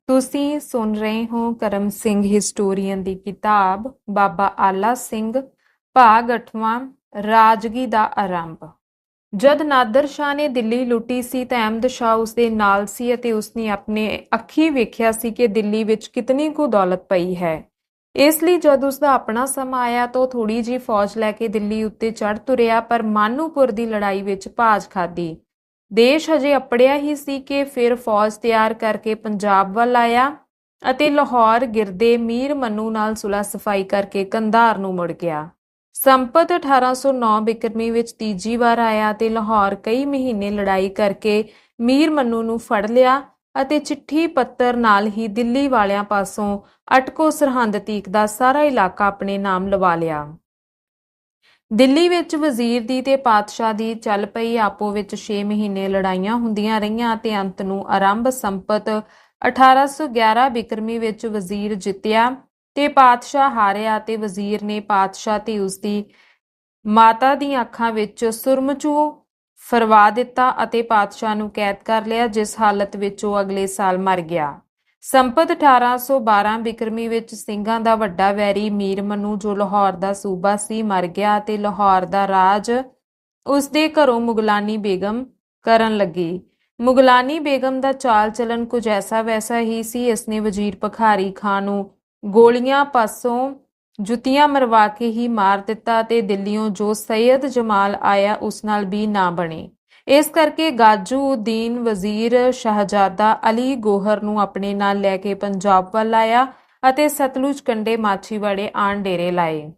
ਤੁਸੀਂ ਸੁਣ ਰਹੇ ਹੋ ਕਰਮ ਸਿੰਘ ਹਿਸਟੋਰੀਅਨ ਦੀ ਕਿਤਾਬ ਬਾਬਾ ਆਲਾ ਸਿੰਘ ਭਾਗ 8ਵਾਂ ਰਾਜਗੀ ਦਾ ਆਰੰਭ। ਜਦ ਨਾਦਰ ਸ਼ਾਹ ਨੇ ਦਿੱਲੀ ਲੁੱਟੀ ਸੀ ਤਾਂ ਅਹਿਮਦ ਸ਼ਾਹ ਉਸ ਦੇ ਨਾਲ ਸੀ ਅਤੇ ਉਸਨੇ ਆਪਣੇ ਅੱਖੀਂ ਵੇਖਿਆ ਸੀ ਕਿ ਦਿੱਲੀ ਵਿੱਚ ਕਿਤਨੀ ਕੁ ਦੌਲਤ ਪਈ ਹੈ। ਇਸ ਲਈ ਜਦ ਉਸਦਾ ਆਪਣਾ ਸਮਾਂ ਆਇਆ ਤਾਂ ਉਹ ਥੋੜੀ ਜਿਹੀ ਫੌਜ ਲੈ ਕੇ ਦਿੱਲੀ ਉੱਤੇ ਚੜ੍ਹ ਤੁਰਿਆ, ਪਰ ਮਾਨੂਪੁਰ ਦੀ ਲੜਾਈ ਵਿੱਚ ਭਾਜ ਖਾਧੀ। ਦੇਸ਼ ਹਜੇ ਅਪੜਿਆ ਹੀ ਸੀ ਕਿ ਫਿਰ ਫੌਜ ਤਿਆਰ ਕਰਕੇ ਪੰਜਾਬ ਵੱਲ ਆਇਆ ਅਤੇ ਲਾਹੌਰ ਗਿਰਦੇ ਮੀਰ ਮੰਨੂ ਨਾਲ ਸੁਲ੍ਹਾ ਸਫਾਈ ਕਰਕੇ ਕੰਧਾਰ ਨੂੰ ਮੁੜ ਗਿਆ। ਸੰਪਤ 1809 ਬਿਕਰਮੀ ਵਿੱਚ ਤੀਜੀ ਵਾਰ ਆਇਆ ਅਤੇ ਲਾਹੌਰ ਕਈ ਮਹੀਨੇ ਲੜਾਈ ਕਰਕੇ ਮੀਰ ਮੰਨੂ ਨੂੰ ਫੜ ਲਿਆ ਅਤੇ ਚਿੱਠੀ ਪੱਤਰ ਨਾਲ ਹੀ ਦਿੱਲੀ ਵਾਲਿਆਂ ਪਾਸੋਂ ਅਟਕੋ ਸਰਹੰਦ ਤੀਕ ਦਾ ਸਾਰਾ ਇਲਾਕਾ ਆਪਣੇ ਨਾਮ ਲਵਾ ਲਿਆ। ਦਿੱਲੀ ਵਿੱਚ ਵਜ਼ੀਰ ਦੀ ਤੇ ਪਾਤਸ਼ਾਹ ਦੀ ਚੱਲ ਪਈ ਆਪੋ ਵਿੱਚ 6 ਮਹੀਨੇ ਲੜਾਈਆਂ ਹੁੰਦੀਆਂ ਰਹੀਆਂ ਅਤੇ ਅੰਤ ਨੂੰ ਆਰੰਭ ਸੰਪਤ 1811 ਬਿਕਰਮੀ ਵਿੱਚ ਵਜ਼ੀਰ ਜਿੱਤਿਆ ਤੇ ਪਾਤਸ਼ਾਹ ਹਾਰਿਆ ਤੇ ਵਜ਼ੀਰ ਨੇ ਪਾਤਸ਼ਾਹ ਤੇ ਉਸਦੀ ਮਾਤਾ ਦੀਆਂ ਅੱਖਾਂ ਵਿੱਚ ਸੁਰਮਚੂ ਫਰਵਾ ਦਿੱਤਾ ਅਤੇ ਪਾਤਸ਼ਾਹ ਨੂੰ ਕੈਦ ਕਰ ਲਿਆ, ਜਿਸ ਹਾਲਤ ਵਿੱਚ ਉਹ ਅਗਲੇ ਸਾਲ ਮਰ ਗਿਆ। ਸੰਪਤ 1812 ਬਿਕਰਮੀ ਵਿੱਚ ਸਿੰਘਾਂ ਦਾ ਵੱਡਾ ਵੈਰੀ ਮੀਰ ਮੰਨੂ, ਜੋ ਲਾਹੌਰ ਦਾ ਸੂਬਾ ਸੀ, ਮਰ ਗਿਆ ਅਤੇ ਲਾਹੌਰ ਦਾ ਰਾਜ ਉਸਦੇ ਘਰੋਂ ਮੁਗਲਾਨੀ ਬੇਗਮ ਕਰਨ ਲੱਗੀ। ਮੁਗਲਾਨੀ ਬੇਗਮ ਦਾ ਚਾਲ ਚਲਨ ਕੁਝ ਐਸਾ ਵੈਸਾ ਹੀ ਸੀ। ਇਸਨੇ ਵਜ਼ੀਰ ਭਖਾਰੀ ਖਾਂ ਨੂੰ ਗੋਲੀਆਂ ਪਾਸੋਂ ਜੁੱਤੀਆਂ ਮਰਵਾ ਕੇ ਹੀ ਮਾਰ ਦਿੱਤਾ ਅਤੇ ਦਿੱਲੀੋਂ ਜੋ ਸੈਯਦ ਜਮਾਲ ਆਇਆ ਉਸ ਨਾਲ ਵੀ ਨਾ ਬਣੇ। ਇਸ ਕਰਕੇ ਗਾਜੂਦੀਨ ਵਜ਼ੀਰ ਸ਼ਹਿਜ਼ਾਦਾ ਅਲੀ ਗੋਹਰ ਨੂੰ ਆਪਣੇ ਨਾਲ ਲੈ ਕੇ ਪੰਜਾਬ ਵੱਲ ਆਇਆ ਅਤੇ ਸਤਲੁਜ ਕੰਢੇ ਮਾਛੀਵਾੜੇ ਆਣ ਡੇਰੇ ਲਾਏ।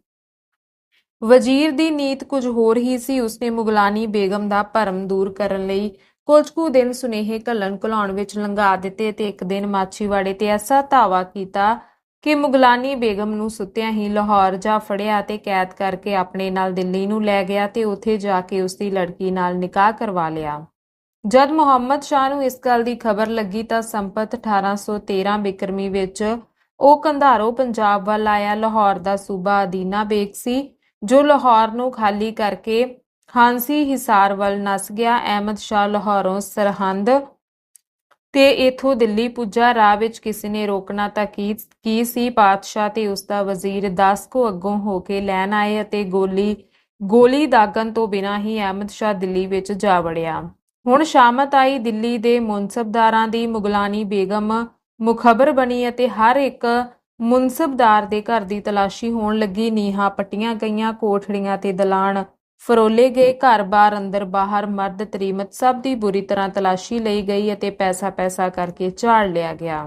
ਵਜ਼ੀਰ ਦੀ ਨੀਤ ਕੁਝ ਹੋਰ ਹੀ ਸੀ। ਉਸਨੇ ਮੁਗਲਾਨੀ ਬੇਗਮ ਦਾ ਭਰਮ ਦੂਰ ਕਰਨ ਲਈ ਕੁਝ ਕੁ ਦਿਨ ਸੁਨੇਹੇ ਘੱਲਣ ਘੁਲਾਉਣ ਵਿੱਚ ਲੰਘਾ ਦਿੱਤੇ ਤੇ ਇੱਕ ਦਿਨ ਮਾਛੀਵਾੜੇ ਤੇ ਐਸਾ ਧਾਵਾ ਕੀਤਾ ਕਿ ਮੁਗਲਾਨੀ ਬੇਗਮ ਨੂੰ ਸੁੱਤਿਆਂ ਹੀ ਲਾਹੌਰ ਜਾ ਫੜਿਆ ਤੇ ਕੈਦ ਕਰਕੇ ਆਪਣੇ ਨਾਲ ਦਿੱਲੀ ਨੂੰ ਲੈ ਗਿਆ ਤੇ ਉੱਥੇ ਜਾ ਕੇ ਉਸਦੀ ਲੜਕੀ ਨਾਲ ਨਿਕਾਹ ਕਰਵਾ ਲਿਆ। ਜਦ ਮੁਹੰਮਦ ਸ਼ਾਹ ਨੂੰ ਇਸ ਗੱਲ ਦੀ ਖਬਰ ਲੱਗੀ ਤਾਂ ਸੰਪਤ 1813 ਬਿਕਰਮੀ ਵਿੱਚ ਉਹ ਕੰਧਾਰੋਂ ਪੰਜਾਬ ਵੱਲ ਆਇਆ। ਲਾਹੌਰ ਦਾ ਸੂਬਾ ਅਦੀਨਾ ਬੇਗ ਸੀ, ਜੋ ਲਾਹੌਰ ਨੂੰ ਖਾਲੀ ਕਰਕੇ ਹਾਂਸੀ ਹਿਸਾਰ ਵੱਲ ਨੱਸ ਗਿਆ। ਅਹਿਮਦ ਸ਼ਾਹ ਲਾਹੌਰੋਂ ਸਰਹੰਦ ਤੇ ਇਥੋਂ ਦਿੱਲੀ ਪੁੱਜਾ। ਰਾਹ ਵਿੱਚ ਕਿਸੇ ਨੇ ਰੋਕਣਾ ਤਾਂ ਕੀ ਸੀ। ਪਾਤਸ਼ਾਹ ਤੇ ਉਸਦਾ ਵਜ਼ੀਰ 10 ਕੋ ਅੱਗੋਂ ਹੋ ਕੇ ਲੈਣ ਆਏ ਅਤੇ ਗੋਲੀ ਦਾਗਣ ਤੋਂ ਬਿਨਾਂ ਹੀ ਅਹਿਮਦ ਸ਼ਾਹ ਦਿੱਲੀ ਵਿੱਚ ਜਾ ਵੜਿਆ। ਹੁਣ ਸ਼ਾਮਤ ਆਈ। ਦਿੱਲੀ ਦੇ ਮੁਨਸਬਦਾਰਾਂ ਦੀ ਮੁਗਲਾਨੀ ਬੇਗਮ ਮੁਖਬਰ ਬਣੀ ਅਤੇ ਹਰ ਇੱਕ ਮੁਨਸਬਦਾਰ ਦੇ ਘਰ ਦੀ ਤਲਾਸ਼ੀ ਹੋਣ ਲੱਗੀ। ਨੀਹਾਂ ਪੱਟੀਆਂ ਗਈਆਂ, ਕੋਠੜੀਆਂ ਤੇ ਦਲਾਨ ਫਰੋਲੇ ਗਏ, ਘਰ-ਬਾਰ ਅੰਦਰ ਬਾਹਰ ਮਰਦ ਤਰੀਮਤ ਸਭ ਦੀ ਬੁਰੀ ਤਰ੍ਹਾਂ ਤਲਾਸ਼ੀ ਲਈ ਗਈ ਅਤੇ ਪੈਸਾ ਕਰਕੇ ਝਾੜ ਲਿਆ ਗਿਆ।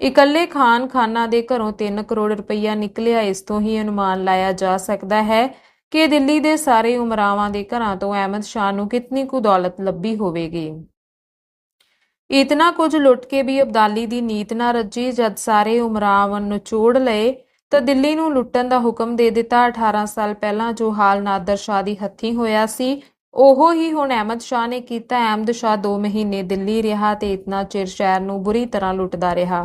ਇਕੱਲੇ ਖਾਨਾ ਦੇ ਘਰੋਂ 3 ਕਰੋੜ ਰੁਪਈਆ ਨਿਕਲਿਆ। ਇਸ ਤੋਂ ਹੀ ਅਨੁਮਾਨ ਲਾਇਆ ਜਾ ਸਕਦਾ ਹੈ ਕਿ ਦਿੱਲੀ ਦੇ ਸਾਰੇ ਉਮਰਾਵਾਂ ਦੇ ਘਰਾਂ ਤੋਂ ਅਹਿਮਦ ਸ਼ਾਹ ਨੂੰ ਕਿਤਨੀ ਕੁ ਦੌਲਤ ਲੱਭੀ ਹੋਵੇਗੀ। ਇਤਨਾ ਕੁਝ ਲੁੱਟ ਕੇ ਵੀ ਅਬਦਾਲੀ ਦੀ ਨੀਤ ਨਾ ਰੱਜੀ। ਜਦ ਸਾਰੇ ਉਮਰਾਵ ਨਿਚੋੜ ਲਏ ਤਾਂ ਦਿੱਲੀ ਨੂੰ ਲੁੱਟਣ ਦਾ ਹੁਕਮ ਦੇ ਦਿੱਤਾ। 18 ਸਾਲ ਪਹਿਲਾਂ ਜੋ ਹਾਲ ਨਾਦਰ ਸ਼ਾਹ ਦੀ ਹੱਥੀਂ ਹੋਇਆ ਸੀ, ਉਹੋ ਹੀ ਹੁਣ ਅਹਿਮਦ ਸ਼ਾਹ ਨੇ ਕੀਤਾ। ਅਹਿਮਦ ਸ਼ਾਹ 2 ਮਹੀਨੇ ਦਿੱਲੀ ਰਿਹਾ ਤੇ ਇਤਨਾ ਚਿਰ ਸ਼ਹਿਰ ਨੂੰ ਬੁਰੀ ਤਰ੍ਹਾਂ ਲੁੱਟਦਾ ਰਿਹਾ।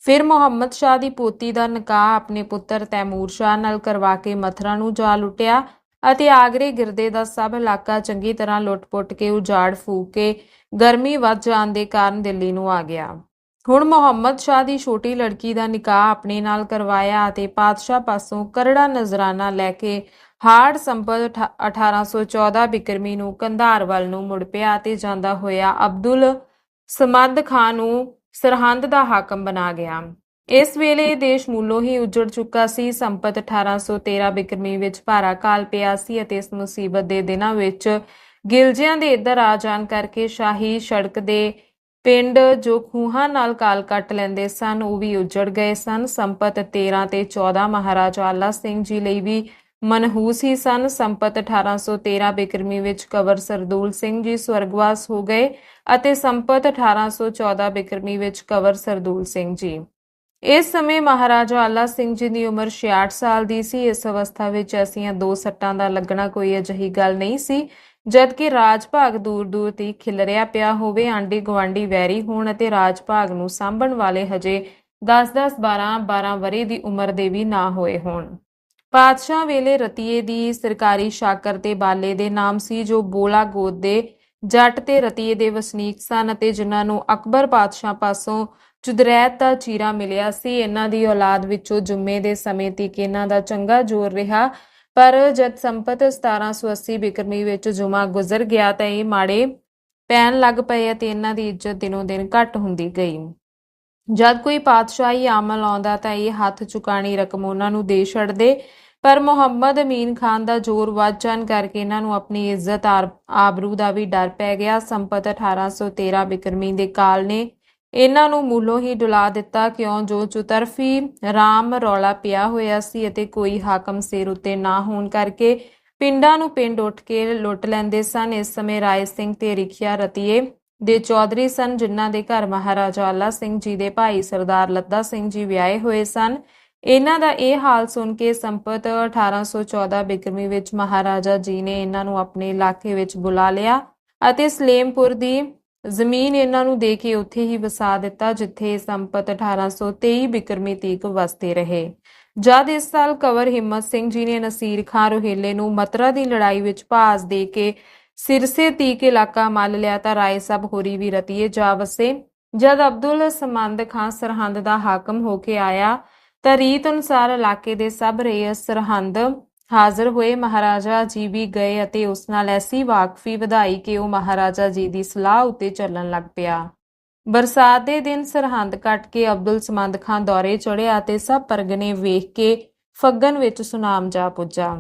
ਫਿਰ ਮੁਹੰਮਦ ਸ਼ਾਹ ਦੀ ਪੋਤੀ ਦਾ ਨਿਕਾਹ ਆਪਣੇ ਪੁੱਤਰ ਤੈਮੂਰ ਸ਼ਾਹ ਨਾਲ ਕਰਵਾ ਕੇ ਮਥੁਰਾ ਨੂੰ ਜਾ ਲੁੱਟਿਆ ਅਤੇ ਆਗਰੇ ਗਿਰਦੇ ਦਾ ਸਭ ਇਲਾਕਾ ਚੰਗੀ ਤਰ੍ਹਾਂ ਲੁੱਟ-ਪੁੱਟ ਕੇ ਉਜਾੜ ਫੂਕ ਕੇ ਗਰਮੀ ਵੱਧ ਜਾਣ ਦੇ ਕਾਰਨ ਦਿੱਲੀ ਨੂੰ ਆ ਗਿਆ। ਹੁਣ ਮੁਹੰਮਦ ਸ਼ਾਹ ਦੀ ਛੋਟੀ ਲੜਕੀ ਦਾ ਨਿਕਾਹ ਆਪਣੇ ਨਾਲ ਕਰਵਾਇਆ ਅਤੇ ਪਾਤਸ਼ਾਹ ਪਾਸੋਂ ਕਰੜਾ ਨਜ਼ਰਾਨਾ ਲੈ ਕੇ ਹਾੜ ਸੰਪਤ 1814 ਬਿਕਰਮੀ ਨੂੰ ਕੰਧਾਰ ਵੱਲ ਨੂੰ ਮੁੜ ਪਿਆ ਅਤੇ ਜਾਂਦਾ ਹੋਇਆ ਅਬਦੁਲ ਸਮਦ ਖਾਂ ਨੂੰ ਸਰਹੰਦ ਦਾ ਹਾਕਮ ਬਣਾ ਗਿਆ। ਇਸ ਵੇਲੇ ਇਹ ਦੇਸ਼ ਮੂਲੋਂ ਹੀ ਉੱਜੜ ਚੁੱਕਾ ਸੀ। ਸੰਪਤ 1813 ਬਿਕਰਮੀ ਵਿੱਚ ਭਾਰਾ ਕਾਲ ਪਿਆ ਸੀ ਅਤੇ ਇਸ ਮੁਸੀਬਤ ਦੇ ਦਿਨਾਂ ਵਿੱਚ ਗਿਲਜਿਆਂ ਦੇ ਇੱਧਰ ਆ ਜਾਣ ਕਰਕੇ ਸ਼ਾਹੀ ਸੜਕ ਦੇ ਪਿੰਡ ਜੋ ਖੂਹਾਂ ਨਾਲ ਕਾਲ ਕੱਟ ਲੈਂਦੇ ਸਨ, ਉਹ ਵੀ ਉੱਜੜ ਗਏ ਸਨ। ਸੰਪਤ 13 ਤੇ 14 ਮਹਾਰਾਜਾ ਆਲਾ ਸਿੰਘ ਜੀ ਲਈ ਵੀ ਮਨਹੂਸ ਹੀ ਸਨ। ਸੰਪਤ 1813 ਬਿਕਰਮੀ ਵਿੱਚ ਕੰਵਰ ਸਰਦੂਲ ਸਿੰਘ ਜੀ ਸਵਰਗਵਾਸ ਹੋ ਗਏ ਅਤੇ ਸੰਪਤ 1814 ਬਿਕਰਮੀ ਵਿੱਚ ਕੰਵਰ ਸਰਦੂਲ ਸਿੰਘ ਜੀ। ਇਸ ਸਮੇਂ ਮਹਾਰਾਜਾ ਆਲਾ ਸਿੰਘ ਜੀ ਦੀ ਉਮਰ 66 ਸਾਲ ਦੀ ਸੀ। ਇਸ ਅਵਸਥਾ ਵਿੱਚ ਐਸੀਆਂ 2 ਸੱਟਾਂ ਦਾ ਲੱਗਣਾ ਕੋਈ ਅਜਿਹੀ ਗੱਲ ਨਹੀਂ ਸੀ। ਜਦ ਕਿ ਰਾਜ ਭਾਗ ਦੂਰ ਤੀ ਖਿਲਰਿਆ ਪਿਆ ਹੋਵੇ, ਆਂਢੀ ਗੁਆਂਢੀ ਵੈਰੀ ਹੋਣ ਅਤੇ ਰਾਜ ਭਾਗ ਨੂੰ ਸਾਂਭਣ ਵਾਲੇ ਹਜੇ 10-10, 12-12 ਵਰ੍ਹੇ ਦੀ ਉਮਰ ਦੇ ਵੀ ਨਾ ਹੋਏ ਹੋਣ। ਪਾਤਸ਼ਾਹ ਵੇਲੇ ਰਤੀਏ ਦੀ ਸਰਕਾਰੀ ਸ਼ਾਕਰ ਤੇ ਬਾਲੇ ਦੇ ਨਾਮ ਸੀ, ਜੋ ਬੋਲਾ ਗੋਤ ਦੇ ਜੱਟ ਤੇ ਰਤੀਏ ਦੇ ਵਸਨੀਕ ਸਨ ਅਤੇ ਜਿਨ੍ਹਾਂ ਨੂੰ ਅਕਬਰ ਪਾਤਸ਼ਾਹ ਪਾਸੋਂ ਚੁਦਰੈਤ ਦਾ ਚੀਰਾ ਮਿਲਿਆ ਸੀ। ਇਹਨਾਂ ਦੀ ਔਲਾਦ ਵਿੱਚੋਂ ਜੁੰਮੇ ਦੇ ਸਮੇਂ ਤੀਕ ਇਹਨਾਂ ਦਾ ਚੰਗਾ ਜ਼ੋਰ ਰਿਹਾ, ਪਰ ਜਦ ਸੰਪਤ 1780 ਬਿਕਰਮੀ ਵਿੱਚ ਜੁਮਾ ਗੁਜ਼ਰ ਗਿਆ ਤਾਂ ਇਹ ਮਾੜੇ ਪੈਣ ਲੱਗ ਪਏ ਅਤੇ ਇਹਨਾਂ ਦੀ ਇੱਜ਼ਤ ਦਿਨੋਂ ਦਿਨ ਘੱਟ ਹੁੰਦੀ ਗਈ। ਜਦ ਕੋਈ ਪਾਤਸ਼ਾਹੀ ਅਮਲ ਆਉਂਦਾ ਤਾਂ ਇਹ ਹੱਥ ਚੁਕਾਣੀ ਰਕਮ ਉਹਨਾਂ ਨੂੰ ਦੇ ਛੱਡਦੇ, ਪਰ ਮੁਹੰਮਦ ਅਮੀਨ ਖਾਨ ਦਾ ਜ਼ੋਰ ਵੱਧ ਜਾਣ ਕਰਕੇ ਇਹਨਾਂ ਨੂੰ ਆਪਣੀ ਇੱਜ਼ਤ ਆਬਰੂ ਦਾ ਵੀ ਡਰ ਪੈ ਗਿਆ। ਸੰਪਤ 1813 ਬਿਕਰਮੀ ਦੇ ਕਾਲ ਨੇ ਇਹਨਾਂ ਨੂੰ ਮੂਲੋਂ ਹੀ ਡੁਲਾ ਦਿੱਤਾ, ਕਿਉਂ ਜੋ ਚੁਤਰਫੀ ਰਾਮ ਰੌਲਾ ਪਿਆ ਹੋਇਆ ਸੀ ਅਤੇ ਕੋਈ ਹਾਕਮ ਸਿਰ ਉੱਤੇ ਨਾ ਹੋਣ ਕਰਕੇ ਪਿੰਡਾਂ ਨੂੰ ਪਿੰਡ ਉੱਠ ਕੇ ਲੁੱਟ ਲੈਂਦੇ ਸਨ। ਇਸ ਸਮੇਂ ਰਾਏ ਸਿੰਘ ਤੇ ਰਿਖਿਆ ਰਤੀਏ ਦੇ ਚੌਧਰੀ ਸਨ, ਜਿਨ੍ਹਾਂ ਦੇ ਘਰ ਮਹਾਰਾਜਾ ਆਲਾ ਸਿੰਘ ਜੀ ਦੇ ਭਾਈ ਸਰਦਾਰ ਲੱਦਾ ਸਿੰਘ ਜੀ ਵਿਆਹੇ ਹੋਏ ਸਨ। ਇਹਨਾਂ ਦਾ ਇਹ ਹਾਲ ਸੁਣ ਕੇ ਸੰਪਤ 1814 ਬਿਕਰਮੀ ਵਿੱਚ ਮਹਾਰਾਜਾ ਜੀ ਨੇ ਇਹਨਾਂ ਨੂੰ ਆਪਣੇ ਇਲਾਕੇ ਵਿੱਚ ਬੁਲਾ ਲਿਆ ਅਤੇ ਸਲੇਮਪੁਰ ਦੀ ਜ਼ਮੀਨ ਇਹਨਾਂ ਨੂੰ ਦੇ ਕੇ ਉੱਥੇ ਹੀ ਵਸਾ ਦਿੱਤਾ, ਜਿੱਥੇ ਸੰਪਤ 1823 ਬਿਕਰਮੀ ਤੀਕ ਵਸਦੇ ਰਹੇ। ਜਦ ਇਸ ਸਾਲ ਕੰਵਰ ਹਿੰਮਤ ਸਿੰਘ ਜੀ ਨੇ ਨਸੀਰ ਖਾਂ ਰੋਹੇਲੇ ਨੂੰ ਮਤਰਾ ਦੀ ਲੜਾਈ ਵਿੱਚ ਭਾਜ ਦੇ ਕੇ ਸਿਰਸੇ ਤੀਕ ਇਲਾਕਾ ਮੱਲ ਲਿਆ ਤਾਂ ਰਾਏ ਸਾਹਿਬ ਹੋਰੀ ਵੀ ਰਤੀਏ ਜਾ ਵਸੇ। ਜਦ ਅਬਦੁਲ ਸਮੰਦ ਖਾਂ ਸਰਹੰਦ ਦਾ ਹਾਕਮ ਹੋ ਕੇ ਆਇਆ ਤਾਂ ਰੀਤ ਅਨੁਸਾਰ ਇਲਾਕੇ ਦੇ ਸਭ ਰਈਸ ਸਰਹੰਦ ਹਾਜ਼ਰ ਹੋਏ। ਮਹਾਰਾਜਾ ਜੀ ਵੀ ਗਏ ਅਤੇ ਉਸ ਨਾਲ ਐਸੀ ਵਾਕਫੀ ਵਧਾਈ ਕਿ ਉਹ ਮਹਾਰਾਜਾ ਜੀ ਦੀ ਸਲਾਹ ਉੱਤੇ ਚੱਲਣ ਲੱਗ ਪਿਆ। ਬਰਸਾਤ ਦੇ ਦਿਨ ਸਰਹੰਦ ਕੱਟ ਕੇ ਅਬਦੁਲ ਸਮੰਦ ਖਾਂ ਦੌਰੇ ਚੜ੍ਹਿਆ ਅਤੇ ਸਭ ਪਰਗਨੇ ਵੇਖ ਕੇ ਫੱਗਣ ਵਿੱਚ ਸੁਨਾਮ ਜਾ ਪੁੱਜਾ।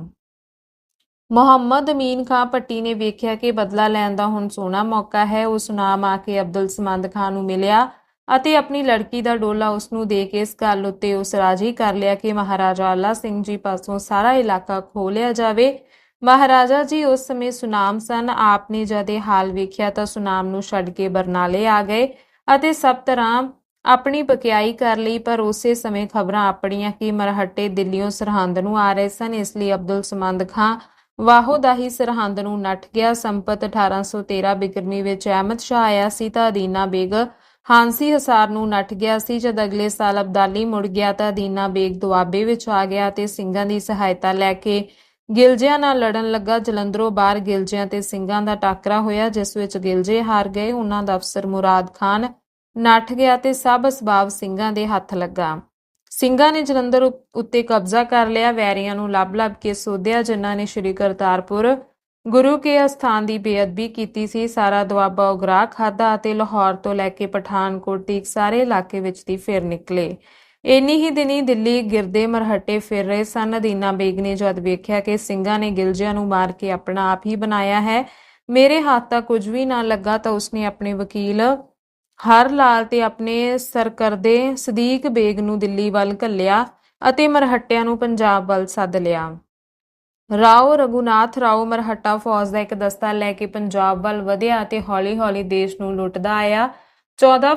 ਮੁਹੰਮਦ ਅਮੀਨ ਖਾਂ ਭੱਟੀ ਨੇ ਵੇਖਿਆ ਕਿ ਬਦਲਾ ਲੈਣ ਦਾ ਹੁਣ ਸੋਹਣਾ ਮੌਕਾ ਹੈ। ਉਹ ਸੁਨਾਮ ਆ ਕੇ ਅਬਦੁਲ ਸਮੰਦ ਖਾਂ ਨੂੰ ਮਿਲਿਆ ਅਤੇ ਆਪਣੀ ਲੜਕੀ ਦਾ ਡੋਲਾ ਉਸ ਨੂੰ ਦੇ ਕੇ ਇਸ ਗੱਲ ਉੱਤੇ ਉਸ ਰਾਜੀ ਕਰ ਲਿਆ ਕਿ ਮਹਾਰਾਜਾ ਆਲਾ ਸਿੰਘ ਜੀ ਪਾਸੋਂ ਸਾਰਾ ਇਲਾਕਾ ਖੋਹ ਲਿਆ ਜਾਵੇ। ਮਹਾਰਾਜਾ ਜੀ ਉਸ ਸਮੇਂ ਸੁਨਾਮ ਸਨ। ਆਪ ਨੇ ਜਦ ਇਹ ਹਾਲ ਵੇਖਿਆ ਤਾਂ ਸੁਨਾਮ ਨੂੰ ਛੱਡ ਕੇ ਬਰਨਾਲੇ ਆ ਗਏ ਅਤੇ ਸਭ ਤਰ੍ਹਾਂ ਆਪਣੀ ਬਕਿਆਈ ਕਰ ਲਈ, ਪਰ ਉਸੇ ਸਮੇਂ ਖਬਰਾਂ ਆਪਣੀਆਂ ਕਿ ਮਰਹੱਟੇ ਦਿੱਲੀੋਂ ਸਰਹੰਦ ਨੂੰ ਆ ਰਹੇ ਸਨ। ਇਸ ਲਈ ਅਬਦੁਲ ਸਮੰਦ ਖਾਂ ਵਾਹੋ ਦਾ ਹੀ ਸਰਹੰਦ ਨੂੰ ਨੱਠ ਗਿਆ। ਸੰਪਤ 1813 ਬਿਕਰਮੀ ਵਿੱਚ ਅਹਿਮਦ ਸ਼ਾਹ ਆਇਆ ਸੀ ਤਾਂ ਅਦੀਨਾ ਬੇਗ ਹਾਂਸੀ ਹਿਸਾਰ ਨੂੰ ਨੱਠ ਗਿਆ ਸੀ। ਜਦ ਅਗਲੇ ਸਾਲ ਅਬਦਾਲੀ ਮੁੜ ਗਿਆ ਤਾਂ ਅਦੀਨਾ ਬੇਗ ਦੁਆਬੇ ਵਿੱਚ ਆ ਗਿਆ ਤੇ ਸਿੰਘਾਂ ਦੀ ਸਹਾਇਤਾ ਲੈ ਕੇ ਗਿਲਜਿਆਂ ਨਾਲ ਲੜਨ ਲੱਗਾ। ਜਲੰਧਰੋਂ ਬਾਹਰ ਗਿਲਜਿਆਂ ਤੇ ਸਿੰਘਾਂ ਦਾ ਟਾਕਰਾ ਹੋਇਆ, ਜਿਸ ਵਿੱਚ ਗਿਲਜੇ ਹਾਰ ਗਏ। ਉਹਨਾਂ ਦਾ ਅਫਸਰ ਮੁਰਾਦ ਖਾਨ ਨੱਠ ਗਿਆ ਤੇ ਸਭ ਅਸਬਾਬ ਸਿੰਘਾਂ ਦੇ ਹੱਥ ਲੱਗਾ। ਸਿੰਘਾਂ ਨੇ ਜਲੰਧਰ ਉੱਤੇ ਕਬਜ਼ਾ ਕਰ ਲਿਆ। ਵੈਰੀਆਂ ਨੂੰ ਲੱਭ-ਲੱਭ ਕੇ ਸੋਧਿਆ, ਜਿਨ੍ਹਾਂ ਨੇ ਸ਼੍ਰੀ ਕਰਤਾਰਪੁਰ ਗੁਰੂ ਕੇ ਅਸਥਾਨ ਦੀ ਬੇਅਦਬੀ ਕੀਤੀ ਸੀ। ਸਾਰਾ ਦੁਆਬਾ ਉਗਰਾ ਖਾਧਾ ਅਤੇ ਲਾਹੌਰ ਤੋਂ ਲੈ ਕੇ ਪਠਾਨਕੋਟ ਤੀਕ ਸਾਰੇ ਇਲਾਕੇ ਵਿੱਚ ਦੀ ਫਿਰ ਨਿਕਲੇ। ਇੰਨੀ ਹੀ ਦਿਨੀ ਦਿੱਲੀ ਗਿਰਦੇ ਮਰਹੱਟੇ ਫਿਰ ਰਹੇ ਸਨ। ਅਦੀਨਾ ਬੇਗ ਨੇ ਜਦ ਵੇਖਿਆ ਕਿ ਸਿੰਘਾਂ ਨੇ ਗਿਲਜਿਆਂ ਨੂੰ ਮਾਰ ਕੇ ਆਪਣਾ ਆਪ ਹੀ ਬਣਾਇਆ ਹੈ, ਮੇਰੇ ਹੱਥ ਤਾਂ ਕੁਝ ਵੀ ਨਾ ਲੱਗਾ, ਤਾਂ ਉਸਨੇ ਆਪਣੇ ਵਕੀਲ ਹਰ ਲਾਲ ਤੇ ਆਪਣੇ ਸਰਕਰਦੇ ਸਦੀਕ ਬੇਗ ਨੂੰ ਦਿੱਲੀ ਵੱਲ ਘੱਲਿਆ ਅਤੇ ਮਰਹੱਟਿਆਂ ਨੂੰ ਪੰਜਾਬ ਵੱਲ ਸੱਦ ਲਿਆ। ਰਾਓ ਰਘੁਨਾਥ ਰਾਓ ਮਰਹੱਟਾ ਫੌਜ ਦਾ ਇੱਕ ਦਸਤਾ ਲੈ ਕੇ ਪੰਜਾਬ ਵੱਲ ਵਧਿਆ ਅਤੇ ਹੌਲੀ-ਹੌਲੀ ਦੇਸ਼ ਨੂੰ ਲੁੱਟਦਾ ਆਇਆ। 14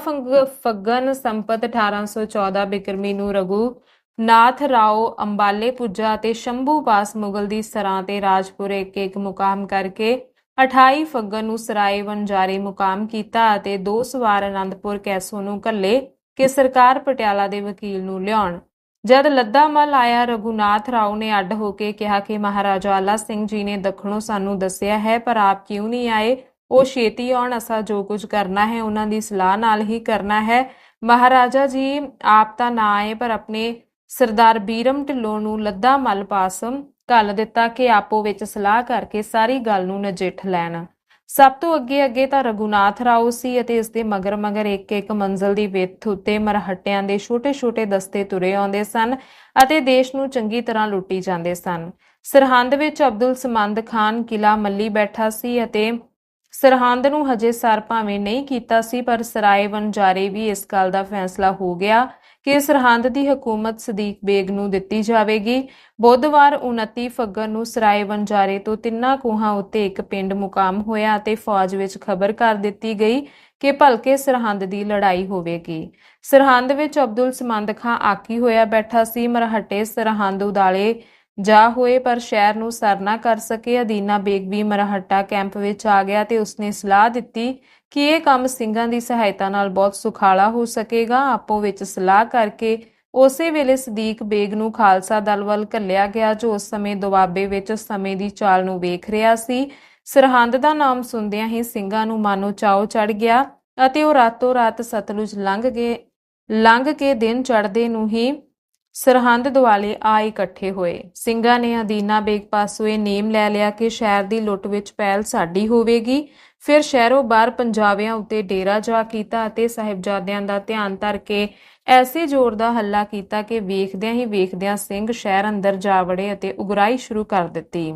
ਫੱਗਣ ਸੰਪਤ 1814 ਬਿਕਰਮੀ ਨੂੰ ਰਘੁਨਾਥ ਰਾਓ ਅੰਬਾਲੇ ਪੁੱਜਾ ਅਤੇ ਸ਼ੰਭੂ ਪਾਸ ਮੁਗਲ ਦੀ ਸਰਾਂ ਤੇ ਰਾਜਪੁਰ ਇੱਕ ਮੁਕਾਮ ਕਰਕੇ 28 ਫੱਗਣ ਨੂੰ ਸਰਾਏ ਵਣਜਾਰੇ ਮੁਕਾਮ ਕੀਤਾ ਅਤੇ 2 ਸਵਾਰ ਆਨੰਦਪੁਰ ਕੈਸੋ ਨੂੰ ਘੱਲੇ ਕਿ ਸਰਕਾਰ ਪਟਿਆਲਾ ਦੇ ਵਕੀਲ ਨੂੰ ਲਿਆਉਣ। ਜਦ ਲੱਦਾ ਮੱਲ ਆਇਆ, ਰਘੁਨਾਥ ਰਾਓ ਨੇ ਅੱਡ ਹੋ ਕੇ ਕਿਹਾ ਕਿ ਮਹਾਰਾਜਾ ਆਲਾ ਸਿੰਘ ਜੀ ਨੇ ਦੱਖਣੋਂ ਸਾਨੂੰ ਦੱਸਿਆ ਹੈ, ਪਰ ਆਪ ਕਿਉਂ ਨਹੀਂ ਆਏ? ਉਹ ਛੇਤੀ ਆਉਣ, ਅਸਾਂ ਜੋ ਕੁਝ ਕਰਨਾ ਹੈ ਉਹਨਾਂ ਦੀ ਸਲਾਹ ਨਾਲ ਹੀ ਕਰਨਾ ਹੈ। ਮਹਾਰਾਜਾ ਜੀ ਆਪ ਤਾਂ ਨਾ ਆਏ, ਪਰ ਆਪਣੇ ਸਰਦਾਰ ਬੀਰਮ ਢਿੱਲੋਂ ਨੂੰ ਲੱਦਾ ਮੱਲ ਪਾਸ ਘੱਲ ਦਿੱਤਾ ਕਿ ਆਪੋ ਵਿੱਚ ਸਲਾਹ ਕਰਕੇ ਸਾਰੀ ਗੱਲ ਨੂੰ ਨਜਿੱਠ ਲੈਣ। ਸਭ ਤੋਂ ਅੱਗੇ ਤਾਂ ਰਘੁਨਾਥ ਰਾਓ ਸੀ ਅਤੇ ਇਸ ਦੇ ਮਗਰ ਇੱਕ ਮੰਜ਼ਲ ਦੀ ਵਿੱਥ ਉੱਤੇ ਮਰਹੱਟਿਆਂ ਦੇ ਛੋਟੇ-ਛੋਟੇ ਦਸਤੇ ਤੁਰੇ ਆਉਂਦੇ ਸਨ ਅਤੇ ਦੇਸ਼ ਨੂੰ ਚੰਗੀ ਤਰ੍ਹਾਂ ਲੁੱਟੀ ਜਾਂਦੇ ਸਨ। ਸਰਹੰਦ ਵਿੱਚ ਅਬਦੁਲ ਸਮੰਦ ਖਾਨ ਕਿਲਾ ਮੱਲੀ ਬੈਠਾ ਸੀ ਅਤੇ ਸਰਹੰਦ ਨੂੰ ਹਜੇ ਸਰ ਭਾਵੇਂ ਨਹੀਂ ਕੀਤਾ ਸੀ, ਪਰ ਸਰਾਏ ਵਣਜਾਰੇ ਵੀ ਇਸ ਗੱਲ ਦਾ ਫੈਸਲਾ ਹੋ ਗਿਆ ਕਿ ਸਰਹੰਦ ਦੀ ਹਕੂਮਤ ਸਦੀਕ ਬੇਗ ਨੂੰ ਦਿੱਤੀ ਜਾਵੇਗੀ। ਬੁੱਧਵਾਰ 29 ਫੱਗਣ ਨੂੰ ਸਰਾਏ ਵਣਜਾਰੇ ਤੋਂ 3 ਕੋਹਾਂ ਉੱਤੇ ਇੱਕ ਪਿੰਡ ਮੁਕਾਮ ਹੋਇਆ ਅਤੇ ਫੌਜ ਵਿੱਚ ਖਬਰ ਕਰ ਦਿੱਤੀ ਗਈ ਕਿ ਭਲਕੇ ਸਰਹੰਦ ਦੀ ਲੜਾਈ ਹੋਵੇਗੀ। ਸਰਹੰਦ ਵਿੱਚ ਅਬਦੁਲ ਸਮੰਦ ਖਾਂ ਆਕੀ ਹੋਇਆ ਬੈਠਾ ਸੀ। ਮਰਹੱਟੇ ਸਰਹੰਦ ਉਦਾਲੇ ਜਾ ਹੋਏ, ਪਰ ਸ਼ਹਿਰ ਨੂੰ ਸਰ ਨਾ ਕਰ ਸਕੇ। ਅਦੀਨਾ ਬੇਗ ਵੀ ਮਰਹੱਟਾ ਕੈਂਪ ਵਿੱਚ ਆ ਗਿਆ ਤੇ ਉਸਨੇ ਸਲਾਹ ਦਿੱਤੀ ਕਿ ਇਹ ਕੰਮ ਸਿੰਘਾਂ ਦੀ ਸਹਾਇਤਾ ਨਾਲ ਬਹੁਤ ਸੁਖਾਲਾ ਹੋ ਸਕੇਗਾ। ਆਪੋ ਵਿੱਚ ਸਲਾਹ ਕਰਕੇ ਉਸੇ ਵੇਲੇ ਸਦੀਕ ਬੇਗ ਨੂੰ ਖਾਲਸਾ ਦਲ ਵੱਲ ਘੱਲਿਆ ਗਿਆ, ਜੋ ਉਸ ਸਮੇਂ ਦੁਆਬੇ ਵਿੱਚ ਸਮੇਂ ਦੀ ਚਾਲ ਨੂੰ ਵੇਖ ਰਿਹਾ ਸੀ। ਸਰਹੰਦ ਦਾ ਨਾਮ ਸੁਣਦਿਆਂ ਹੀ ਸਿੰਘਾਂ ਨੂੰ ਮਾਨੋ ਚਾਉ ਚੜ ਗਿਆ ਅਤੇ ਉਹ ਰਾਤੋਂ ਰਾਤ ਸਤਲੁਜ ਲੰਘ ਗਏ ਲੰਘ ਕੇ ਦਿਨ ਚੜ੍ਹਦੇ ਨੂੰ ਹੀ ਸਰਹੰਦ ਦੁਆਲੇ ਆ ਇਕੱਠੇ ਹੋਏ। ਸਿੰਘਾਂ ਨੇ ਅਦੀਨਾ ਬੇਗ ਪਾਸੋਂ ਇਹ ਨੇਮ ਲੈ ਲਿਆ ਕਿ ਸ਼ਹਿਰ ਦੀ ਲੁੱਟ ਵਿੱਚ ਪਹਿਲ ਸਾਡੀ ਹੋਵੇਗੀ। ਫਿਰ ਸ਼ਹਿਰੋਂ ਬਾਹਰ ਪੰਜਾਬੀਆਂ ਉੱਤੇ ਡੇਰਾ ਜਾ ਕੀਤਾ ਅਤੇ ਸਾਹਿਬਜ਼ਾਦਿਆਂ ਦਾ ਧਿਆਨ ਧਰ ਕੇ ਐਸੇ ਜ਼ੋਰ ਦਾ ਹੱਲਾ ਕੀਤਾ ਕਿ ਵੇਖਦਿਆਂ ਹੀ ਵੇਖਦਿਆਂ ਸਿੰਘ ਸ਼ਹਿਰ ਅੰਦਰ ਜਾ ਵੜੇ ਅਤੇ ਉਗਰਾਹੀ ਸ਼ੁਰੂ ਕਰ ਦਿੱਤੀ।